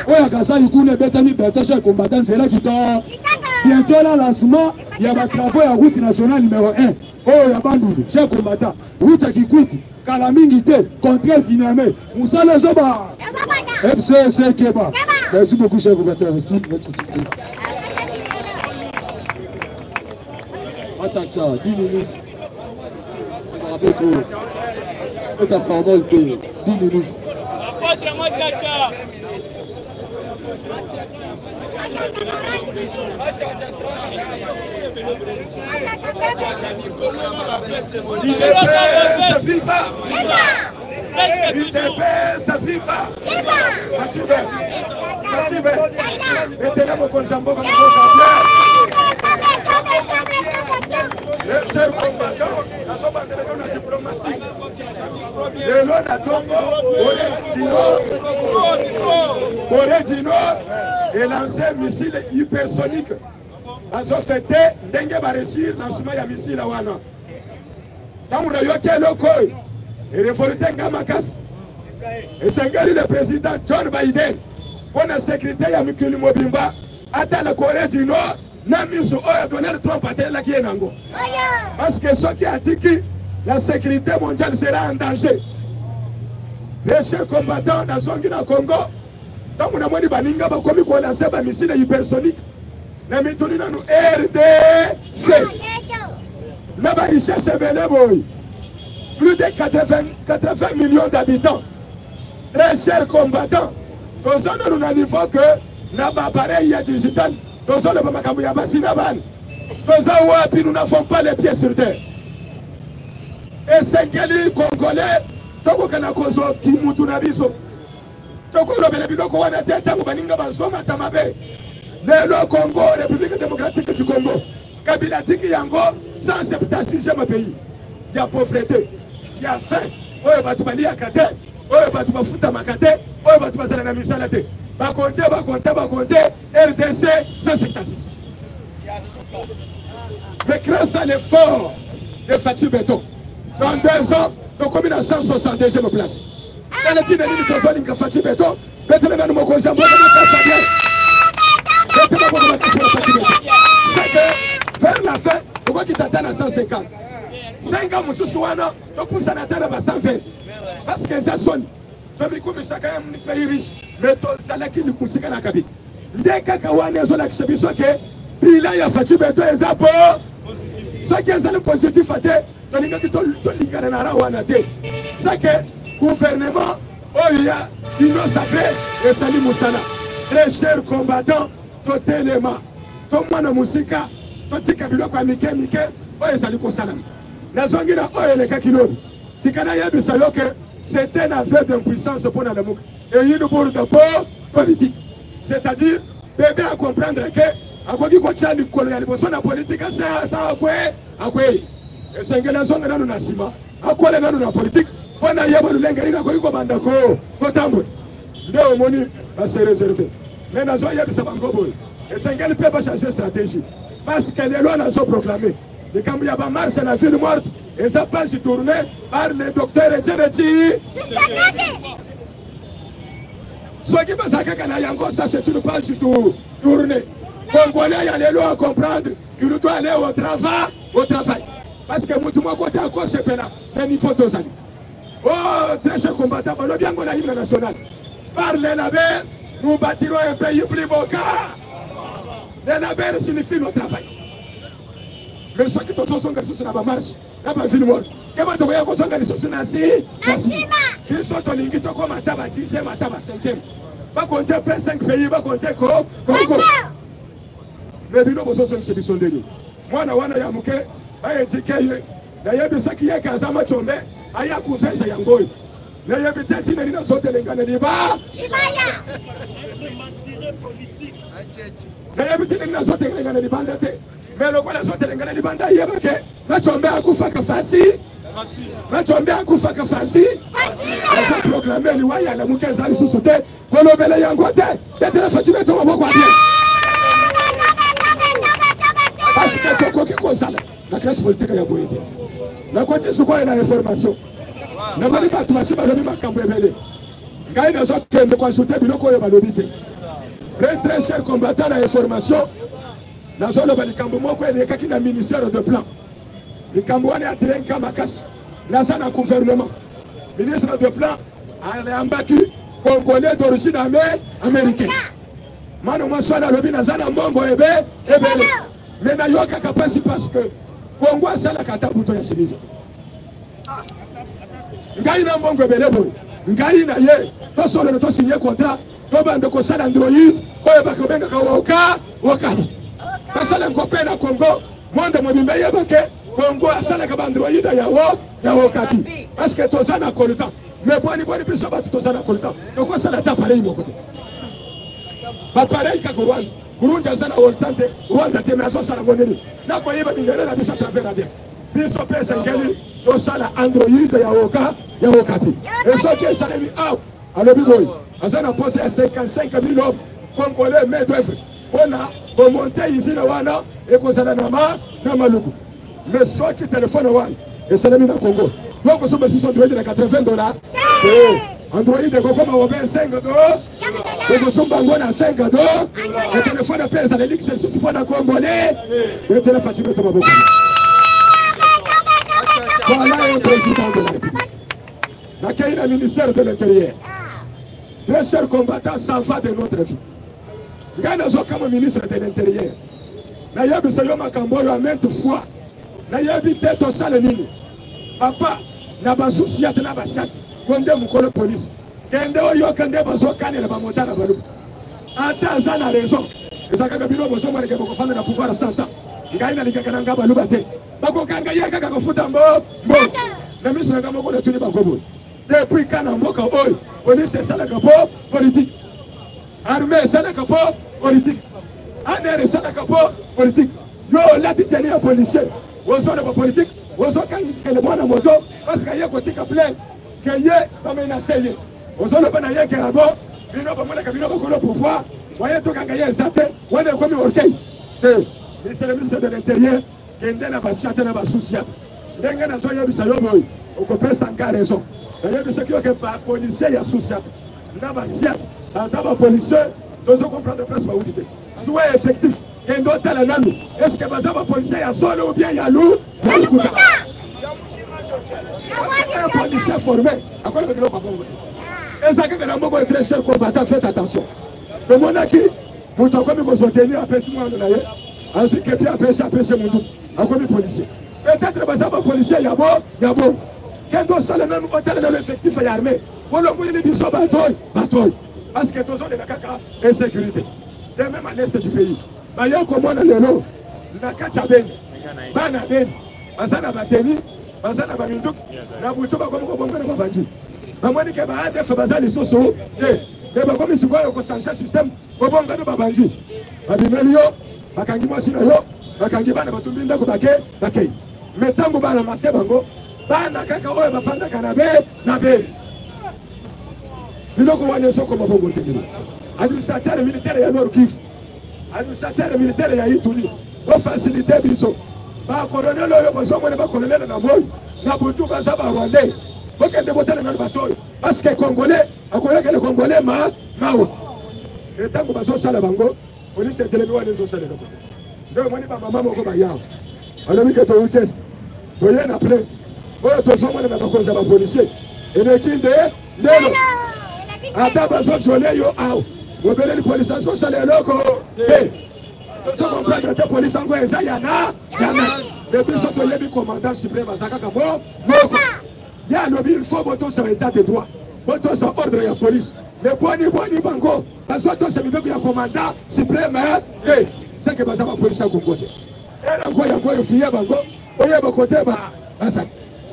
A: Oh, il y a Kassa Yukune Betami Betacha combattant. C'est là qui tord. Bientôt là, lancement, il y a des travaux à route nationale numéro 1. Oh, il y a Bandou. Chers combattants. Route à Kikwiti. Kalamingité. Contre Ziname. Moussa le Zoba. FCC Keba. Merci beaucoup, chers combattants. Merci. Achacha, 10 minutes. Je me rappelle que ta formule 10 minutes.
D: Les seuls combattants, la diplomatie. Le long à Tongo, Corée du Nord, et lancé un missile hypersonique. Ils ont fêté, Dengue va réussir, lancement de missile à Wana. Quand on a eu le coin, et révolté Ngamakas, et c'est le président John Biden, pour la sécurité de Mikuli Mobimba, à la Corée du Nord. Donald Trump a la Kienango. Parce que ce qui a dit que la sécurité mondiale sera en danger. Les chers combattants dans la zone du Congo, quand on a dit Baninga, comme on a lancé un missile hypersonique, nous avons dit RDC. Là-bas, il cherche plus de 80 millions d'habitants. Très chers combattants, nous avons un niveau que là-bas, appareil digital. Nous n'avons pas les pieds sur terre. Et c'est que les Congolais, le Congo, République démocratique du Congo, Kabila Tiki Yango, 176e pays. Il y a pauvreté, il y a faim, il y a Batubali Akate, il y a Batubafuta Makate, il y a Batubazana Misalate. Va compter, RDC 176. Mais grâce à l'effort de Fatou Beto, dans 2 ans, nous sommes à 162e place. Dans le titre de Fatou Beto, c'est que vers la fin, on va qu'il t'attend à 150. 5 ans, nous sommes à 120. Parce que ça sonne. Pays riche, mais tout ça là qui nous pousse à la cabine. Dès que Kawane sont là qui se disent que il y a Fatou Beto et Zapo, ce qui est le positif à terre, on dit que tout le Canara ou Anate. C'est que le gouvernement, il y a une sacrée et Sali Moussana. Très chers combattants, tout élément, tout le monde musica, tout le Kabilo kwa Mike, oh Sali Kosalam. La zone là, oh les Kakilo. Tikana ya bisayo que c'est un aveu d'impuissance pour la MOUC. Et une bourre de peau politique. C'est-à-dire, bébé à comprendre que, à quoi qu'il y a une politique, c'est ça, à quoi. Et c'est que la zone est dans le Nassima. À quoi les gens dans la politique, on a yaba le lengari, à quoi il y a bandako, potambo. De moni, c'est réservé. Mais la zone est de Sabangobo. Et c'est qu'elle ne peut pas changer de stratégie. Parce que les lois sont proclamées. Les Kambouya marchent à la ville morte. Et ça passe tourné par le docteur Etcherechi. Ce qui passe à Kakanayango, ça c'est une page tournée. Congolais, il y a les lois à comprendre qu'il doit aller au travail. Parce que Moutouma côté à quoi c'est là, mais il faut tous aller. Oh, très cher combattant, on a bien qu'on a hymne national. Par les labels, nous bâtirons un pays plus beau car les labels signifient le travail. Mais ceux qui sont dans la marche, là bas ville morte. Comment tu vois qu'on sont dans les sociétés nasi? Ils sont en ligne, ils sont comme à Taba 10e, à Taba 5e. Pas compter 5 pays, pas compter Congo. Mais nous sommes ceux qui sont derrière. Moi, je suis Yamuke, je suis Keye. D'ailleurs, je suis Keye Kazama Chombe, je suis Koufé Yangoy. D'ailleurs, je suis Tine Nina Sote Lengane Liba. D'ailleurs, je suis Tine Nina Sote Lengane Liba. Mais le quoi la sorte de l'Angleterre banda hier que ma tombe à Koufaka Fassi. Ma tombe à Koufaka Fassi. Ils ont proclamé le roi à la Moukaza sous sauté. Qu'on obéit Yangote. D'être la fatiguée de mon bien. Parce que Toko qui consale. La classe politique a boité. La côté sous quoi il y a l'information. Ne m'allez pas tout passer par le même camp rebelle. Gaï n'a pas de quoi ajouter, mais le quoi il va l'obiter. Très cher combattant à l'information. Dans le il y a un ministère de plan. Le Cambouane a tiré un Kamakas. Dans un gouvernement. Ministre de plan, il a embarqué Congolais d'origine américaine. Mano Massoua dans le bin, dans un bombo ébé. Mais il n'y a aucun capacité parce que Congo a la cata bouton à Sénégal. Ngaï n'a bombo ébé. Ngaï n'a yé. to solo to signer contrat to bande ko sala Android oyo bakobenga ka woka basala ngopé na Congo monde mobimba yebake Congo asala ka Android ya wokapi parce que to sana kolita mais boni biso batu to sana kolita to ko sala ta pareil mo côté ba pareil ka Rwanda Burundi sana woltante Rwanda te mais so sala ngoneli na ko yeba bingere na biso travers radio biso pesa ngeli to sala Android ya wokapi et so qui sala ni alors biboy asana posé à 55 000 hommes congolais mais d'œuvre pour monter ici na wana et ko sala na maluku mais so qui téléphone wana et ça na Congo donc on se sur Android de $80 Android de Coco 25 $. Donc on bango na 5 $. Le téléphone appelle ça l'élix c'est sur na congolais le téléphone fatigué to maboko. Voilà le président de la République. L'accueil du ministère de l'Intérieur. Les chers combattants s'en va de notre vie. Gana zo comme ministre de l'Intérieur. Na yabi sayo makambo yo maintes fois. Na yabi teto sale nini. Papa na basusi ate na basat. Konde mukolo police. Kende oyo kende bazo kanela ba motara balu. Ata zana raison. Ezaka kabiro bozo mwana ke boko fana na pouvoir 100 ans. Ngai na likakana ngaba lubate. Bako kanga yeka ka kufuta mbo. Na miso na ngamo ko na tuni bakobo. Depuis quand on mboka oyo police sala kapo politique armée sala kapo politique ANR sala kapo politique yo lati tenir policier ozo le politique ozo kan le mwana moto parce que yeko tika plainte que ye ba menacer ye ozo le bana ye ke abo bino ba mwana kabino ba kolo pouvoir waye to kanga ye zate wane ko mi orkei te c'est le ministre de l'Intérieur kende na ba chata na ba souciat ndenga na zo yebisa yo boy okopesa nga raison. D'ailleurs, ce qui est que policier y a souciat. N'a pas siat. Dans un policier, nous devons comprendre presque pas où tu es. Soit effectif. Qu'un doit tel un ami. Est-ce que un policier y a solo ou bien y a loup? Parce qu'un policier formé. À quoi le gros papa? Et ça que nous avons très cher combattant, faites attention. Le monde qui, pour toi, comme vous soutenez, après ce moment de l'ailleurs, ensuite que tu as pêché mon doute. À quoi le policier? Peut-être que un policier y a beau. Quand on sort le même hôtel dans l'effectif et armé, on a mis les bisous bataille. Parce que tous les caca insécurité. Et même à l'est du pays. Il y a comment on a le lot. La Kachaben, Banaben, Bazana Bateni, Bazana Baminduk, Nabuto Bakombo Banji. Mamani Kaba Def Bazali Soso, et Bakomi Sugo, Sancha système, Bobonga Babanji. Babimelio, Bakangima Sinayo, Bakangibana Batuminda Bake, Metango Bana Masebango. Bana kaka oyo bafanda kanabe na be biloko wane soko mabongo tengelo administrateur militaire ya Nord Kivu administrateur militaire ya Ituri o faciliter biso ba colonel oyo bozo mone ba colonel na moyo na butu ka saba rwandais bokende botana na bato parce que congolais akoyaka le congolais mawa etango bazo sala bango police telemi wane zo sala ko ndio moni ba mama moko ba yao alobi ke to utest boye na plainte oyo tozomona na bakonzi ya bapolisier elekinde ndelo ata bazojole yo awa mobeleli polisi azosala eloko te tozokomprendre te polisi yango eza yana biso toyebi commandant suprême aza kaka moko ye alobi il faut botosa état de droit botosa ordre ya polisi me boni bango bazotosa mibeko ya commandant suprême te seke baza bapolisi ya kongo te elango yango efuye bango oyeba kote basaka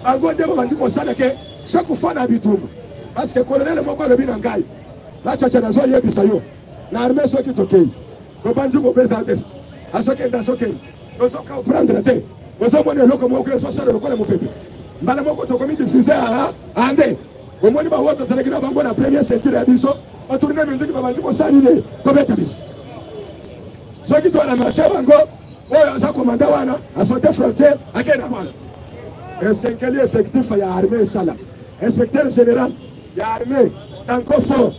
D: bango nde babandi kosala ke chaque fois na bitumba parce que colonel moko alobi na ngai bachacha nazoyebisa yo na armée soki tokei kobandi kobeta te azokende azokende tozokomprendre te ozomona eloko moko ezosala lokola mopepe mbala moko tokomi diffuse ande omoni bawo tozalaki na bango na première ceinture ya biso batourne minduki babandi kosala nini kobeta biso soki toaramase bango oyo aza komanda wana asote frontière akenda wana cinquième effectif ya armée sala inspecteur général ya armée tanko fort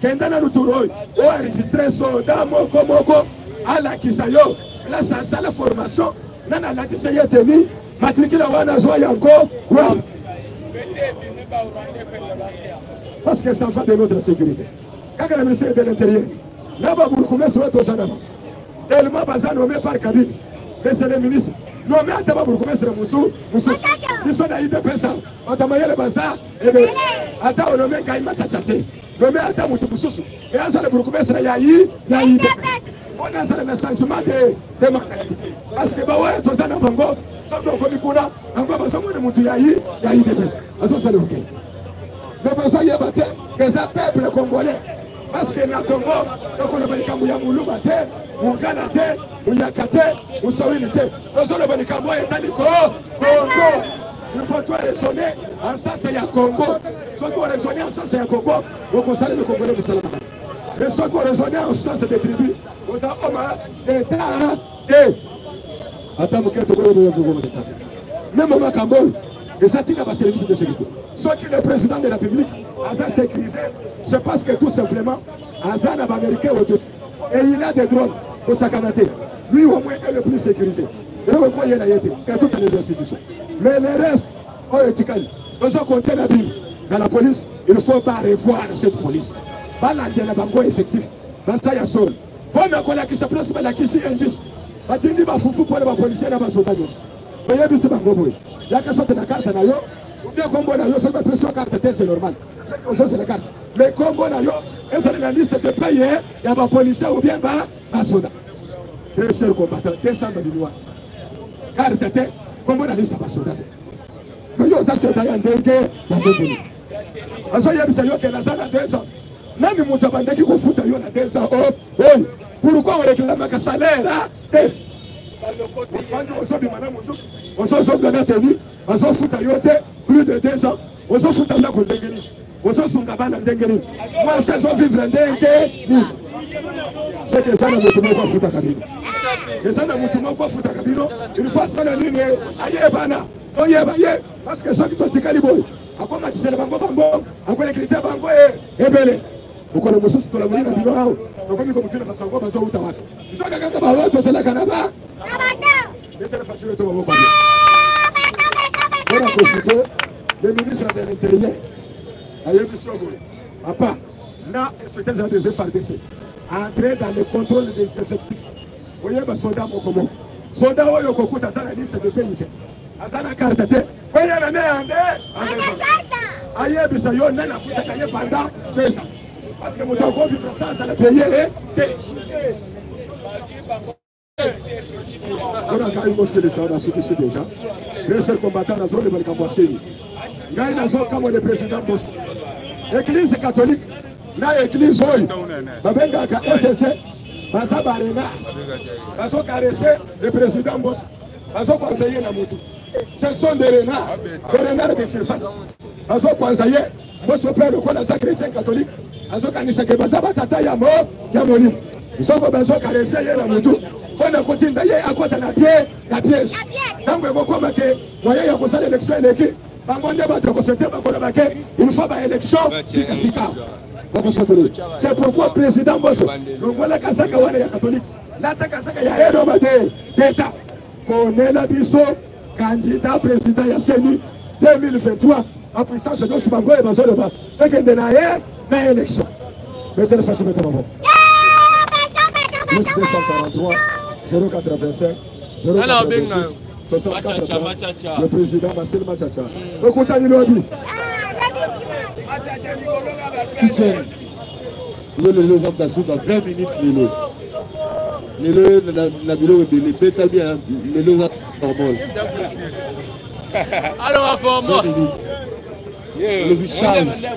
D: kenda na luturo o enregistré soldat moko ala kisayo la sala formation nana la tisaye teni matricule wana zo yango wa parce que ça va de notre sécurité quand le ministère de l'Intérieur n'a pas beaucoup mais sur tout ça tellement bazan nommé par Kabila mais c'est le ministre Non, mais attends, pour commencer le moussou. Ils sont dans l'idée pesa. On t'a maillé le bazar. Et bien, attends, on met quand il m'a tchatchaté. Non, mais attends, moussou. Et à ça, pour commencer, il y a eu. On a ça, le changement de mentalité. Parce que, bah ouais, tout ça, dans Bango, ça, on connaît Kuna, encore, bah, ça, on est moutou, il y a eu des pesa. Ça, le ok. Mais ça, il y a battu, que ça peuple congolais. Parce que dans le Congo, on a des Kambouya Moulouba, on Ghana, on Yakate, on Sawilite. Nous sommes les Kambouya et Congo. Il faut tout raisonner en sens il y a Congo. Si on raisonner en sens il y a Congo, on conseille le Congolais de Salama. Mais si on raisonner en sens des tribus, on a des terres et. Attends, vous êtes au Congo de l'État. Même au Cambodge, et ça tient à service de sécurité. Soit que le président de la République a sécurisé, c'est parce que tout simplement, Azan est américain au-dessus. Et il a des drones pour sa canadé. Lui, au moins, est le plus sécurisé. Et le point, il y a été, et toutes les institutions. Mais les restes, on est étiquetés. Nous avons compté la Bible. Dans la police, il ne faut pas revoir cette police. Pas la bango effectif. Dans ça, il y a sol. Bon, on a qui se place, mais la qui s'y indice. Il y a des foufous pour les policiers, il y a des soldats. Mais il y a des bango. Il y a des choses de la carte. Ou bien Combo Nayo, c'est une pression carte, c'est normal. C'est la carte. Mais Combo Nayo, c'est la liste de pays, il y a des policiers ou bien des soldats. Très chers combattants, 200 millions. Carte, Combo Nayo, c'est pas soldat. Mais yo, ça c'est d'ailleurs un dégué, il y a 2 minutes. Parce qu'il y a des gens qui ont 200. Même les moutons qui foutent à 200. Oh, pourquoi on réclame un salaire? On s'en sort de la tenue, on s'en fout à yote, plus de 2 ans, on s'en fout à la condengénie, on s'en fout à la condengénie. Moi, c'est son vivre en dengue, c'est que ça n'a pas foutu à Kabino. Et ça n'a pas foutu à Kabino, il faut ça la ligne, aïe, bana, oye, parce que ceux qui sont Tikaliboy, à quoi m'a dit c'est le bango, à quoi les critères bango et belé. Pourquoi le monsieur sur la moyenne a dit non, on va me communiquer le bango, parce qu'on t'a ils sont quelqu'un qui va voir, c'est la Canada. On a consulté le ministre de l'Intérieur. Papa, n'a inspecteur de la deuxième FARDC entrer dans le contrôle des effectifs. Vous voyez, les soldats, comment soldats, ils ont coupé dans la liste de pays. Dans la carte, vous voyez, la nez en aïe, bisa yo, n'a foutu à cahier pendant 2 ans. Parce que mon temps, vivre sans ça, le pays est. On a quand même montré ça dans ce que c'est déjà. Les seuls combattants dans la zone de Balkamboissé. Gaï dans zone comme le président Boss. Église catholique, l'église Oy. Babenga SSC, Basa Barena. Baso caresser le président Boss. Baso conseiller Namutu. Ce sont des renards. Des renards de surface. Baso conseiller. Boss au père, le quoi dans sa chrétien catholique. Baso Kanisake Basa Batata Yamo, Yamonim. Ils sont besoin de caresser Namutu. On a continué d'ailleurs à côté de la pièce. Quand vous avez moyen de faire l'élection, il faut une élection. C'est pourquoi le président Bosso, nous voilà Kasaka Wana catholique. Là, Kasaka Yaya d'État. On est la biso, candidat président Yasseni 2023 en puissance de nos Bango et Bazo de Bas. Fait qu'il y a une élection. Mettez le facile maintenant. Plus 243. 085 086 64 le président Marcel Machacha. Écoutez Nilobi.
A: Kitchen. Il y a les hommes d'assaut dans 20 minutes. La bilo est les bêta bien. Les deux normal.
F: Alors à fond moi.
A: Le visage.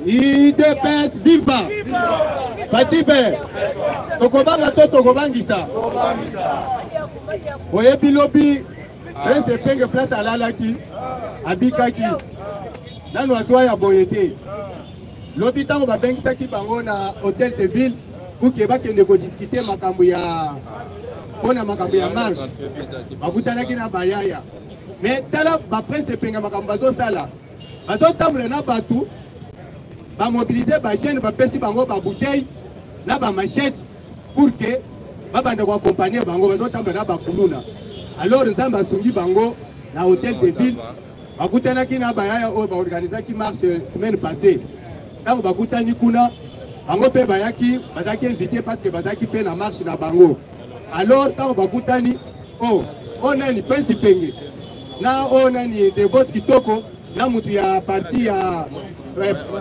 A: IDPS viva Batibe Tokobanga to Tokobangisa Oye Bilobi c'est penge place à Lalaki Abikaki Nano aswa ya boyete L'hôpital va bengisa ki bango na hôtel de ville pour que ba kende ko discuter makambo ya pona makambo ya marche bakutanaki na bayaya mais tala ba prince penga makambo bazo sala bazo tambola na batu va mobiliser les chaînes, va passer par la bouteille, la machette, pour que va accompagner bango, va tomber na bakuluna. Alors nous avons soumis bango na hôtel de ville, va goûter na kina bayaya va organiser qui marche semaine passée. Là on va goûter ni kuna,
D: bango pe bayaki bazaki invité parce que bazaki pe na marche na bango. Alors tant bakutani oh on a ni pensi penge na on a ni de boss kitoko na mutu ya parti ya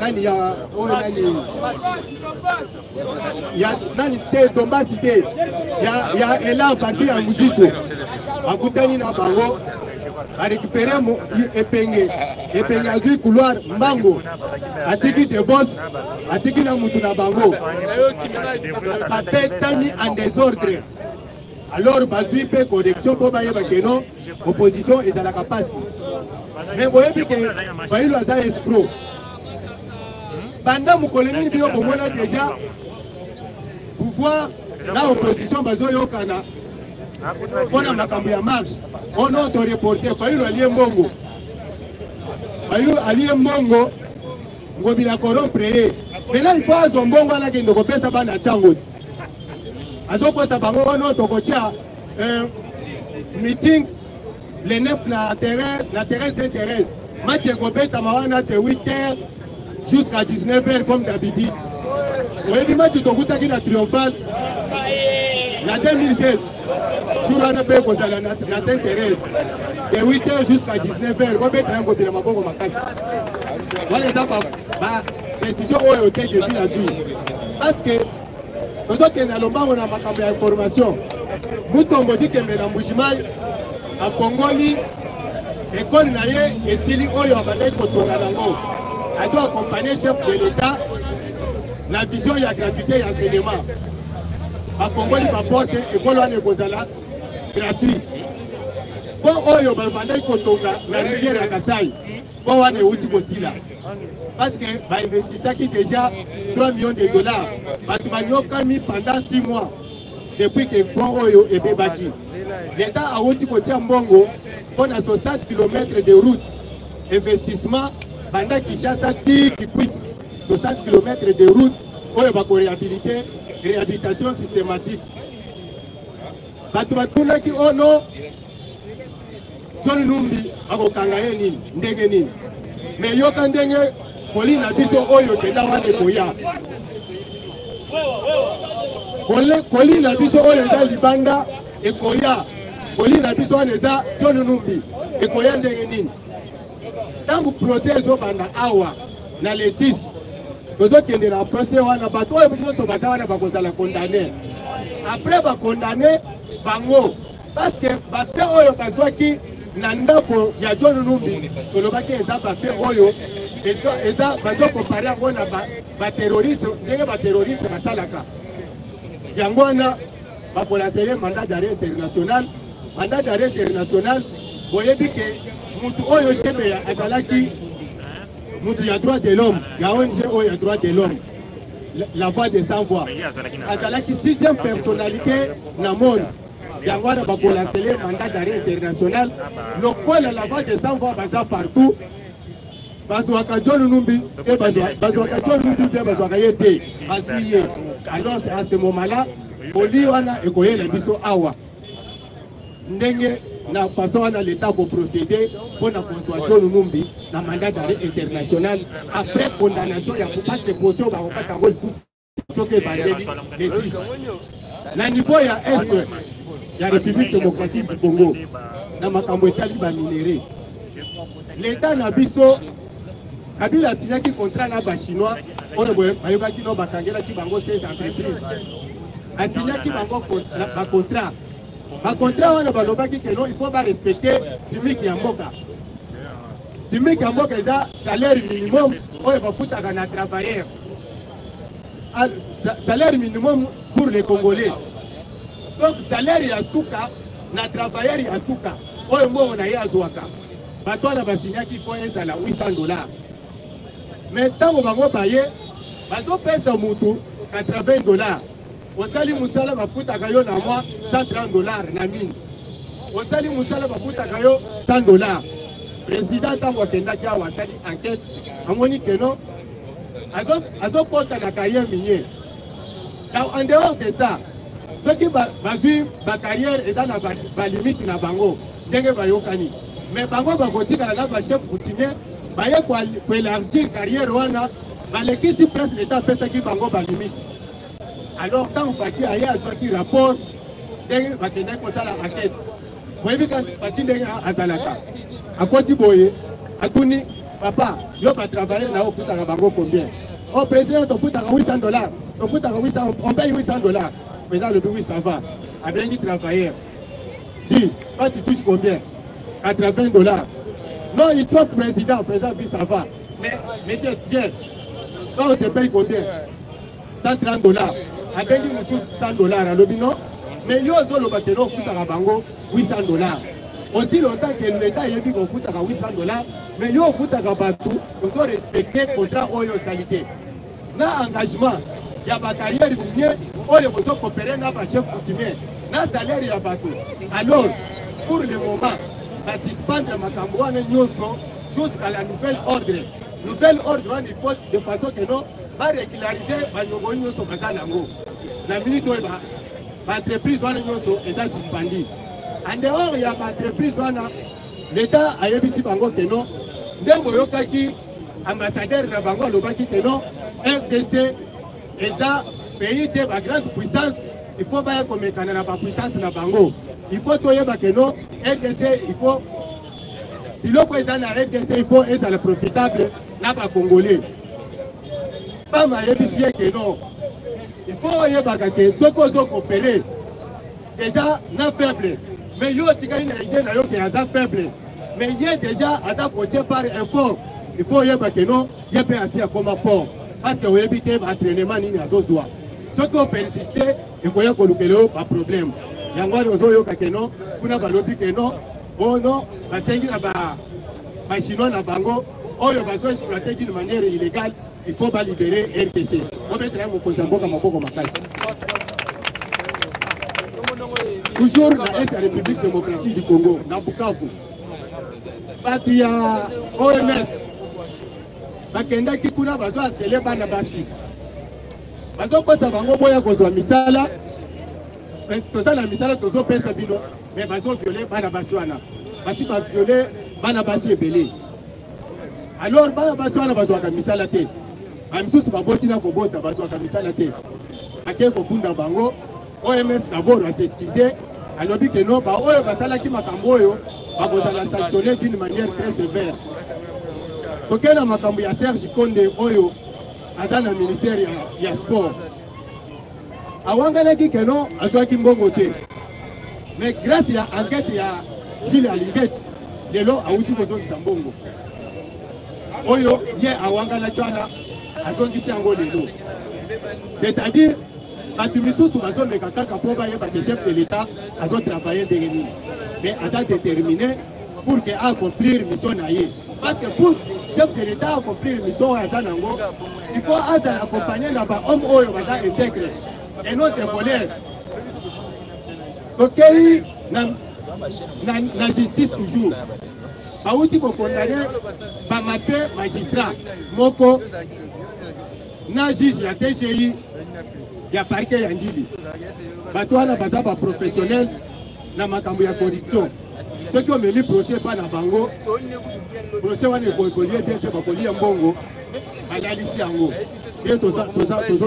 D: nani ya on nani te Domba cité ya elan parti ya muzito bakutani na bango a récupérer mon epenge azui couloir mbango atiki de boss atiki na mutu na bango tani en désordre. Alors bazui pe correction pour baye bakeno opposition et à la capacité mais voyez que bayi lo za escroc banda mukoleni bino komona déjà pouvoir la opposition bazo yokana on a makambo ya marche on a auto reporter bayi lo alié mbongo ngobila corrompre maintenant il faut azombongo ala kendo kopesa bana chango azokosa bango wana tokotia meeting le 9 na terrain Sainte-Thérèse match ekobeta mawana de 8h jusqu'à 19h comme d'habitude. Oyebi match tokutaki na triomphal na 2016 jour wana pe kozala na Sainte-Thérèse de 8h jusqu'à 19h kobeta yango de maboko makasi wana eza ba décision oyo te de ville azui parce que nous avons une information. Nous avons dit que Mme Mbujimayi a Congoli, l'école naye et Sili Oyo a battu contre Nango. Elle doit accompagner le chef de l'État la vision et la gratuité et l'enseignement. A Congoli va porter l'école à Negozala gratuite. Bon Oyo va battu contre la rivière à Kassai. Bon on est outil là. Parce que va investir qui déjà 3 millions de dollars. Va mis pendant 6 mois depuis que Oyo est bâti. L'État a outil côté Mbongo on a 60 km de route. Investissement pendant Kinshasa qui quitte 60 km de route. Oyo va réhabiliter, réhabilitation systématique. Batuna qui oh non John Numbi a kokangaya nini ndenge nini. Mais yoka ndenge koli na biso oyo tenda wane koya koli na biso oyo eza libanda ekoya koli na biso wane eza John Numbi ekoya ndenge nini. Tangu procès ezobanda awa na le 6 tozokende na procès wana bato oyo nyonso baza wana bakozala condamné après bakondamné bango parce que bafe oyo bazwaki na ndako ya John Numbi solobaki eza bafe oyo eza bazo comparer yango na baterroriste ndenge baterroriste basalaka yango wana bakolasele mandat d'arrêt international boyebi ke mutu oyo shebeya azalaki mutu ya droit de l'homme ya ONG oyo ya droit de l'homme la voix des sans voix azalaki 6e personnalité na monde yango wana bakolasele mandat d'arrêt international lokola la voix des sans voix baza partout bazwaka John Numbi et bazwaka John Numbi pe bazwaka ye te basiye. Alors à ce moment-là oli wana ekoyela biso awa ndenge na façon wana l'État ko procéder pour na kozwa John Numbi na mandat d'arrêt international après condamnation ya parce que poso ba kopata ngol fu soke bandeli les 6 na niveau ya est ya République démocratique du Congo na makambo etali ba minéré l'État na biso Kabila signaki contrat na ba chinois oyo bayokaki no bakangela ki bango 16 entreprises a signaki bango ba contrat wana balobaki que non il faut ba respecter simiki ya mboka eza salaire minimum oyo bafutaka na travailleur salaire minimum pour les Congolais. Donc salaire ya suka na travailleur ya suka oyo mbongo na ye azwaka bato wana basignaki fo ezala $800. Mais tango bango baye bazopesa mutu $80. Osali musala bafutaka yo na mwa $130 na mine. Osali musala bafutaka yo $100. Président tango akendaki awa asali enquête amoni que non azokota na carrière minier. En dehors de ça ceux qui bazui ba carrière eza na ba limite na bango ndenge bayokani mais bango bakotika na ba chef coutumier baye ko élargir carrière wana balekisi presse l'État apesaki bango balimite. Alors tant Fati aye azwaki rapport ndenge bakendaki kosala enquête. Boyebi ka Fati ndenge azalaka akoti boye atuni papa yo batravailler na ofutaka bango combien? Oh président tofutaka $800, tofutaka 800, on paye $800. Président le oui ça va. Abengi travailleur. Dis, quand tu touches combien? $80. Non, il trouve président oui ça va. Mais monsieur viens. Quand on te paye combien? $130. Abengi musu $100 à l'obino. Mais yo zo lo batelo futaka bango $800. Aussi longtemps que l'État yebi ko futaka $800, mais yo futaka batu, on doit respecter contrat oyo salité. Na engagement ya ba carrière minier oyo ko coopérer na ba chef coutumier. Na salaire ya batu. Alors pour le moment, la suspendre makambo wana nyonso jusqu'à la nouvelle ordre. Nouvelle ordre il faut de façon que non va régulariser ba nyongo nyonso bazana ngo. La minute oyo ba entreprise wana nyonso eza suspendi. En dehors il y a une entreprise, l'État a yebisi bango que non. Ndembo yokaki ambassadeur na bango lobaki que non. RDC eza pays de la grande puissance. Il faut pas comme na ba puissance na bango. Il faut toyeba que non. RDC il faut biloko eza na RDC il faut être le profitable na ba congolais. Pas ma yebisi que non. Il faut yeba que soko zo coopérer. Déjà na faible. Mais yo tikali na idée na yo que aza faible. Mais il est déjà aza côté par effort. Il faut yeba que non, il peut assis comme fort parce que on évite entraînement ni azozwa. Ce qu'on persister et qu'on y a kolukelo pas problème. Yango ozo yo ka que non, kuna ba lobi que non. Oh non, ba sengi na ba chinois na bango, oyo ba so exploiter d'une manière illégale, il faut pas libérer RDC. On mettre un mokonzambo comme moko makasi. Toujours la République démocratique du Congo, dans Bukavu. Parce qu'il y a OMS. Bakenda kikuna bazo asele bana basi. Bazo kosa bango boya kozwa misala. Toza na misala tozo pesa bino. Mais bazo violer bana basi wana. Basi ba violer bana basi ebele. Alors bana basi wana bazo ka misala te. Amisusu baboti na kobota bazo ka misala te. Ake kofunda bango. OMS d'abord a s'excuser. Alors dit que non, bah oyo basala ki makambo oyo, ba kozala sanctionner d'une manière très sévère. Donc na makambo ya Serge Konde oyo azana ministère ya sport. Awangana ki que non, azwaki mbongo te. Mais grâce à enquête ya Gilles Alingette, lelo awuti kozo kisambongo. Oyo ye awangana twana azongi sango lelo. C'est-à-dire Batumisusu bazo mekaka pour que chef de l'État a travaillé de l'ennemi. Mais a déterminé pour que accomplir mission naïe. Parce que pour chef de l'État accomplir mission à Zanango, il faut accompagner l'homme oyo baza intègre et non des voleurs. Donc la justice toujours. Baouti ko condamné ba matin magistrat moko na juge ya TGI. Il y a parquet Yandili. Batouana Bazaba professionnel na makambo ya corruption. Ceux qui ont mis le procès pas na bango, procès wana ekolier bien c'est bakolier mbongo, badalisi yango. Et toza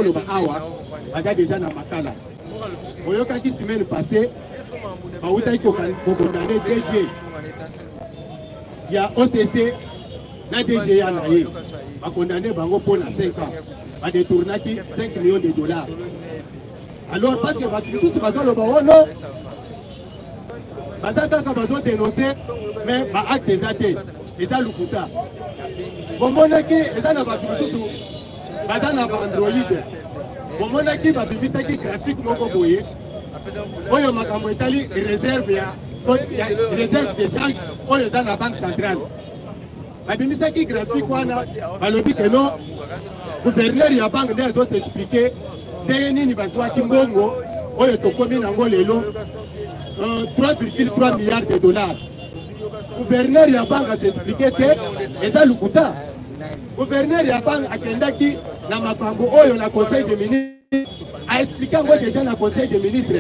D: lo ba awa, baza déjà na makala. Oyoka ki semaine passée, bauta iko condamné DG. Il y a OCC na DG ya na ye. Ba condamné bango pour 5 ans. A détourné $5 millions. Alors, parce que tous ces bazars, non, bazar quand bazar dénoncé, mais ba acte des athées, les alukuta. Bon, mon aki, les anabatus, bazar n'a pas Android. Bon, mon aki, ba bibisa qui graphique mon boye. Oyo makambo Italie réserve d'échange pour les la banque centrale. La bibisa qui graphique wana, balobi que non. Gouverneur ya banque des autres expliqué ndenge ni bazwa kimbongo oyo tokomi nango lelo 3,3 milliards de dollars. Gouverneur ya banque a expliqué que eza lukuta. Gouverneur ya banque akendaki na makambo oyo na conseil des ministres a expliqué ngo déjà na conseil des ministres.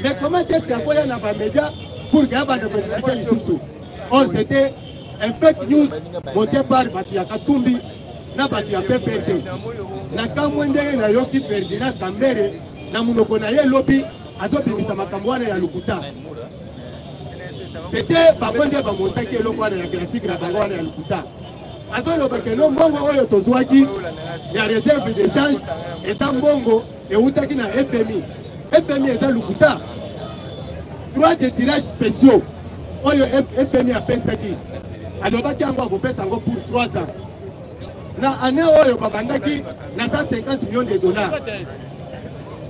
D: Mais comment est-ce qu'on peut y avoir des médias pour que aba de expliquer les sous? Or c'était un fake news monté par Bakia Katumbi. na bato ya PPRD na kamwe ndenge na yoki Ferdinand Kambere na munoko na ye lobi azobimisa makambo wana ya Lukuta. C'était bango nde bamontaki eloko wana ya graphique na bango wana ya Lukuta. Azoloba ke no mbongo oyo tozwaki ya réserve d'échange eza mbongo eutaki na FMI. FMI eza Lukuta. Droit de tirage spéciaux oyo FMI apesaki alobaki yango akopesa yango pour 3 ans. Na année oyo babandaki na 150 millions de dollars.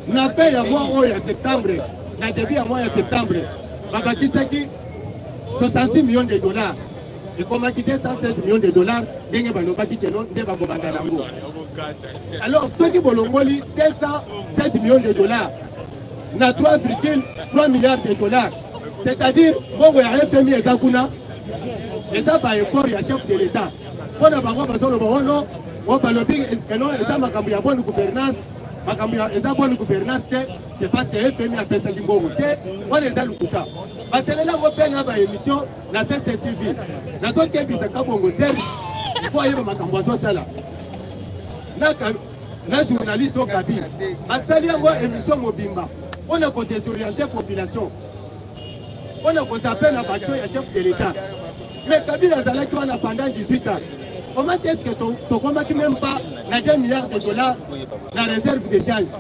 D: Na fin ya mois oyo ya septembre, na début ya mois ya septembre, babakisaki 66 millions de dollars. Et comme qui 116 millions de dollars, ndenge balobaki ke non nde bakobanda nango. Alors ceux qui bolongoli 216 millions de dollars na 3,3 milliards de dollars. C'est-à-dire bongo ya FMI eza kuna eza ba effort ya chef de l'État. Pona bango bazolo bono on balobi eno eza makambo ya bonne gouvernance, makambo ya eza bonne gouvernance c'est parce que FMI a pesa mbongo te on eza Lukuta. Baselela ngo pena ba émission na CCTV. Na so kebisa ka bongo serge il faut yeba makambo zo sala. Na journaliste au Kabi. Basali ngo émission mobimba. On a qu'on désorienter population. On a qu'on s'appelle la bâtiment ya chef de l'État. Mais Kabila Zalaki on a pendant 18 ans. Comment est-ce que tu combattu même pas na 2 milliards de dollars la réserve d'échange?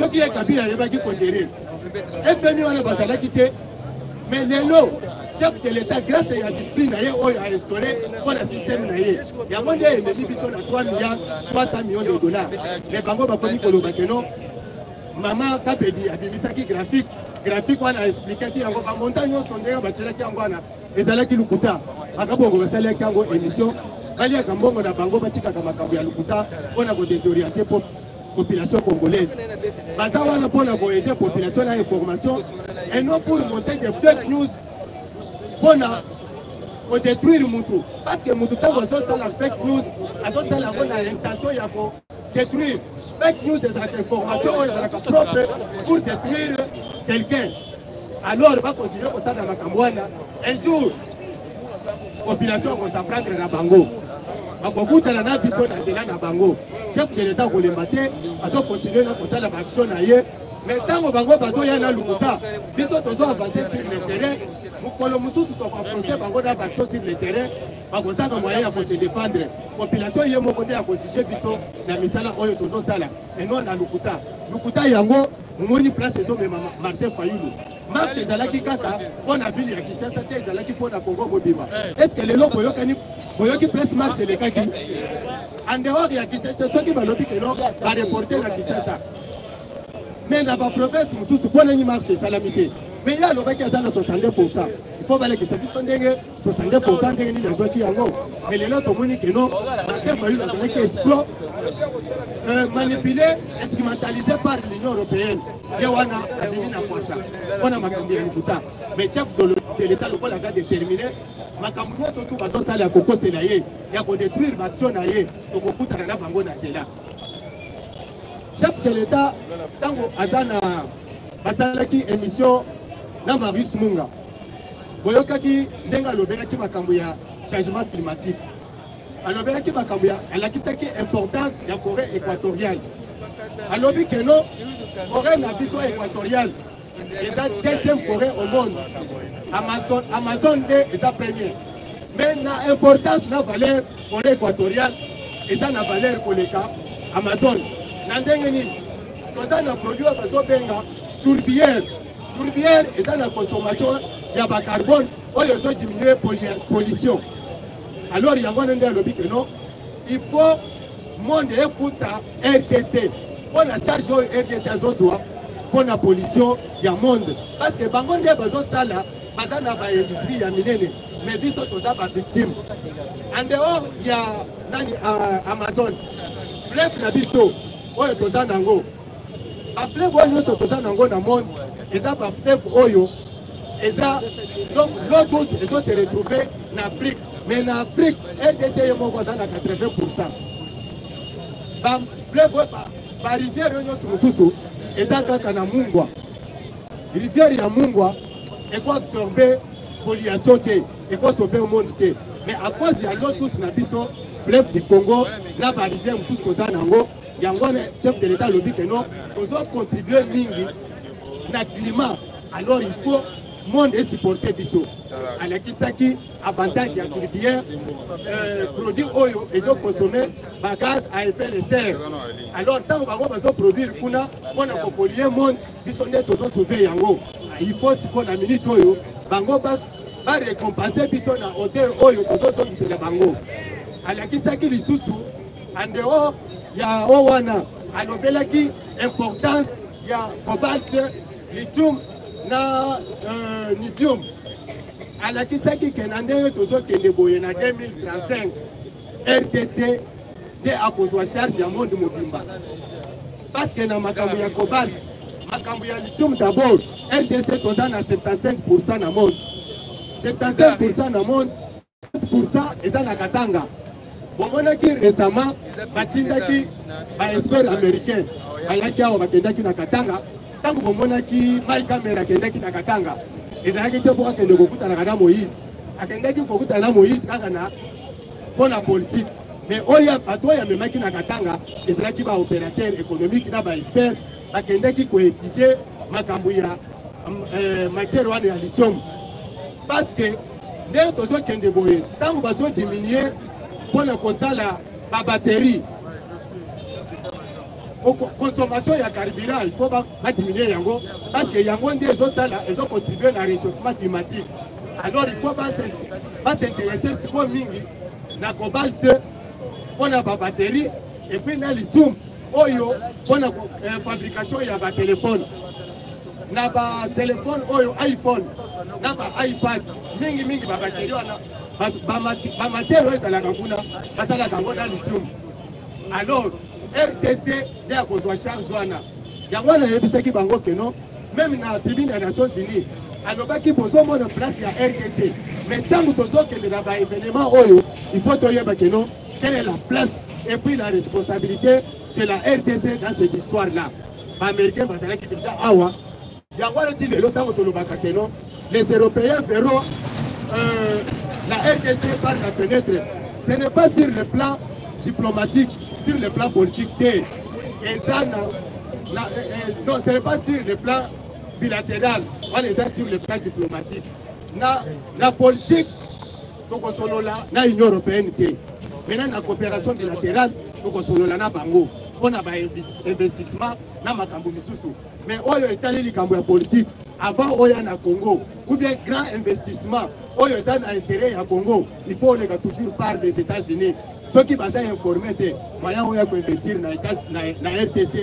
D: Ce qui est Kabila Yabaki ko gérer. FMI on a bazala quitté. Mais les lots, chef de l'État grâce à la discipline on a instauré pour le système naïe. Il y a moins de 3 milliards 300 millions de dollars. Les banques va pas ko bakeno. Maman Kapedi a bimisaki graphique on a expliqué qu'il y a un montagne sondé bachela ki ngwana ezalaki Lukuta bakabongo basala ki ngo émission bali ya kambongo na bango batika ka makambo ya Lukuta pona ko désorienter population congolaise baza wana pona ko aider population à information et non pour monter des fake news pona ko détruire mutu parce que mutu tango so sala fake news azo sala bona intention ya ko détruire fake news des informations propre pour détruire quelqu'un. Alors on va continuer comme ça dans la Makamwana. Un jour, la population va s'apprendre à Bango. On va goûter la biso dans Bango. Chef de l'État va les mater, on va continuer comme ça dans l'action. Mais tant que Bango va y aller à Lukuta, biso doit avancer sur le terrain. Nous pouvons tous confronter Bango dans l'action sur le terrain. On va moyen de se défendre. La population est mon côté à constituer biso dans Misala Oyo Tozo Sala. Et non à Lukuta. Lukuta Yango. Moni place des hommes Martin Fayulu. Marche ezalaki kaka pona ville ya Kinshasa te ezalaki pona Congo Mobima. Est-ce que les locaux boyoki place marche les kaki? En dehors ya Kinshasa ceux qui balobi que non va reporter la Kinshasa. Mais dans la province mususu pona ni marche salamité. Mais il y a le qui a 62%. Il faut que ça puisse faire 62% de gens qui ont. Mais les autres communes qui non, Martin Fayulu a été exploité, manipulé, instrumentalisé par l'Union européenne. Il y a un mais chef de l'État, le Pôle a déterminé. Ma campagne surtout va s'en aller à Coco Sénaïe. Il y a pour détruire l'action naïe. Donc on peut aller à Bango Nazela. Chef de l'État, Tango Azana, Basalaki émission. Na Marius Munga boyokaki ndenga lobelaki makambo ya changement climatique alobelaki makambo ya alakisaki importance ya forêt équatoriale alobi que non forêt na biso équatoriale eza deuxième forêt au monde Amazon de eza première mais na importance na valeur forêt équatoriale eza na valeur koleka Amazon na ndenge nini toza na produit bazobenga tourbière et ça la consommation il y a pas carbone ou il faut diminuer pollution. Alors il y a un lobby que non il faut monde et foutre RTC pour la charge RTC pour la pollution il y a monde parce que bangonde besoin ça là bazana ba industrie ya minene mais biso toza ba victime. En dehors il y a nani Amazon fleuve na biso oyo toza nango a fleuve oyo toza nango na monde. Et ça va faire Oyo. Et ça, donc l'eau douce, ils vont se retrouver en Afrique. Mais en Afrique, RDC est mon voisin à 80%. La rivière est dans Mungwa. La rivière est à Mungwa. Et quoi absorber pollution, et quoi sauver le monde. Mais à cause de l'eau douce, fleuve du Congo na ba rivière mosusu koza nango yango wana chef de l'état alobi ke non tozocontribue mingi na climat alors il faut monde esupporte biso alakisaki avantage ya tourbière produit oyo ezokonsome bagaz à effet de serre alors ntango bango bazoproduire kuna mpona kopolie monde biso nde tozosauve yango il faut sikoyo na minute oyo bango barécompense biso na hotel oyo tozozongisela bango alakisaki lisusu en dehors ya o wana alobelaki importance ya cobalt lithium na lithium alakisaki ke na ndenge tozokende boye na 2035 RDC nde akozwa charge ya monde mobimba parce que na makambo ya cobalt makambo ya lithium d'abord RDC toza na 75% na monde 75% na monde 30% eza na Katanga bomonaki récemment batindaki baexpert américain bayaki awa bakendaki na Katanga ntango bomonaki Mike Camera akendaki na Katanga ezalaki te mpo akende kokutanaka na Moïse akendaki kokutana na Moïse kaka na mpona politique mais oyo bato oyo amemaki na Katanga ezalaki baopérateur économique na baexpert bakendaki koétudie makambo ya matière wana ya lithium parce que ndenge tozokende boye ntango bazodiminue mpona kosala babatterie consommation ya carburant il faut diminuer yango parce que yango nde ezocontribue na réchauffement climatique alors il faut s'intéresser sikoyo mingi na cobalt mpona babatterie et puis na lithium oyo mpona fabrication ya batelefone na batelefone oyo iPhone na iPad mingi babatterie wana bamatière oyo ezalaka kuna basalaka yango na lithium alors RDC nde akozwa charge wana yango wana yebisaki bango keno même na tribune ya Nations Unies alobaki bozomona place ya RDC mais ntango tozokende na baévénement oyo il faut toyeba keno quelle est la place et puis la responsabilité de la RDC dans cette histoire là baaméricain bazalaki déjà awa yango wana ti lelo ntango tolobaka keno les Européens verront la RDC par la fenêtre. Ce n'est pas sur le plan diplomatique, sur le plan politique. Et ça, non, ce n'est pas sur le plan bilatéral, on est sur le plan diplomatique. La politique, la Union européenne. Maintenant, la coopération bilatérale, na bango. On a un investissement dans makambo misusu. Mais oyo etali likambo ya politique avant oya na Congo ou bien grand investissement oyo eza na intérêt ya Congo il faut les toujours par les États-Unis ceux qui vont s'informer de moyen oya ko investir na RDC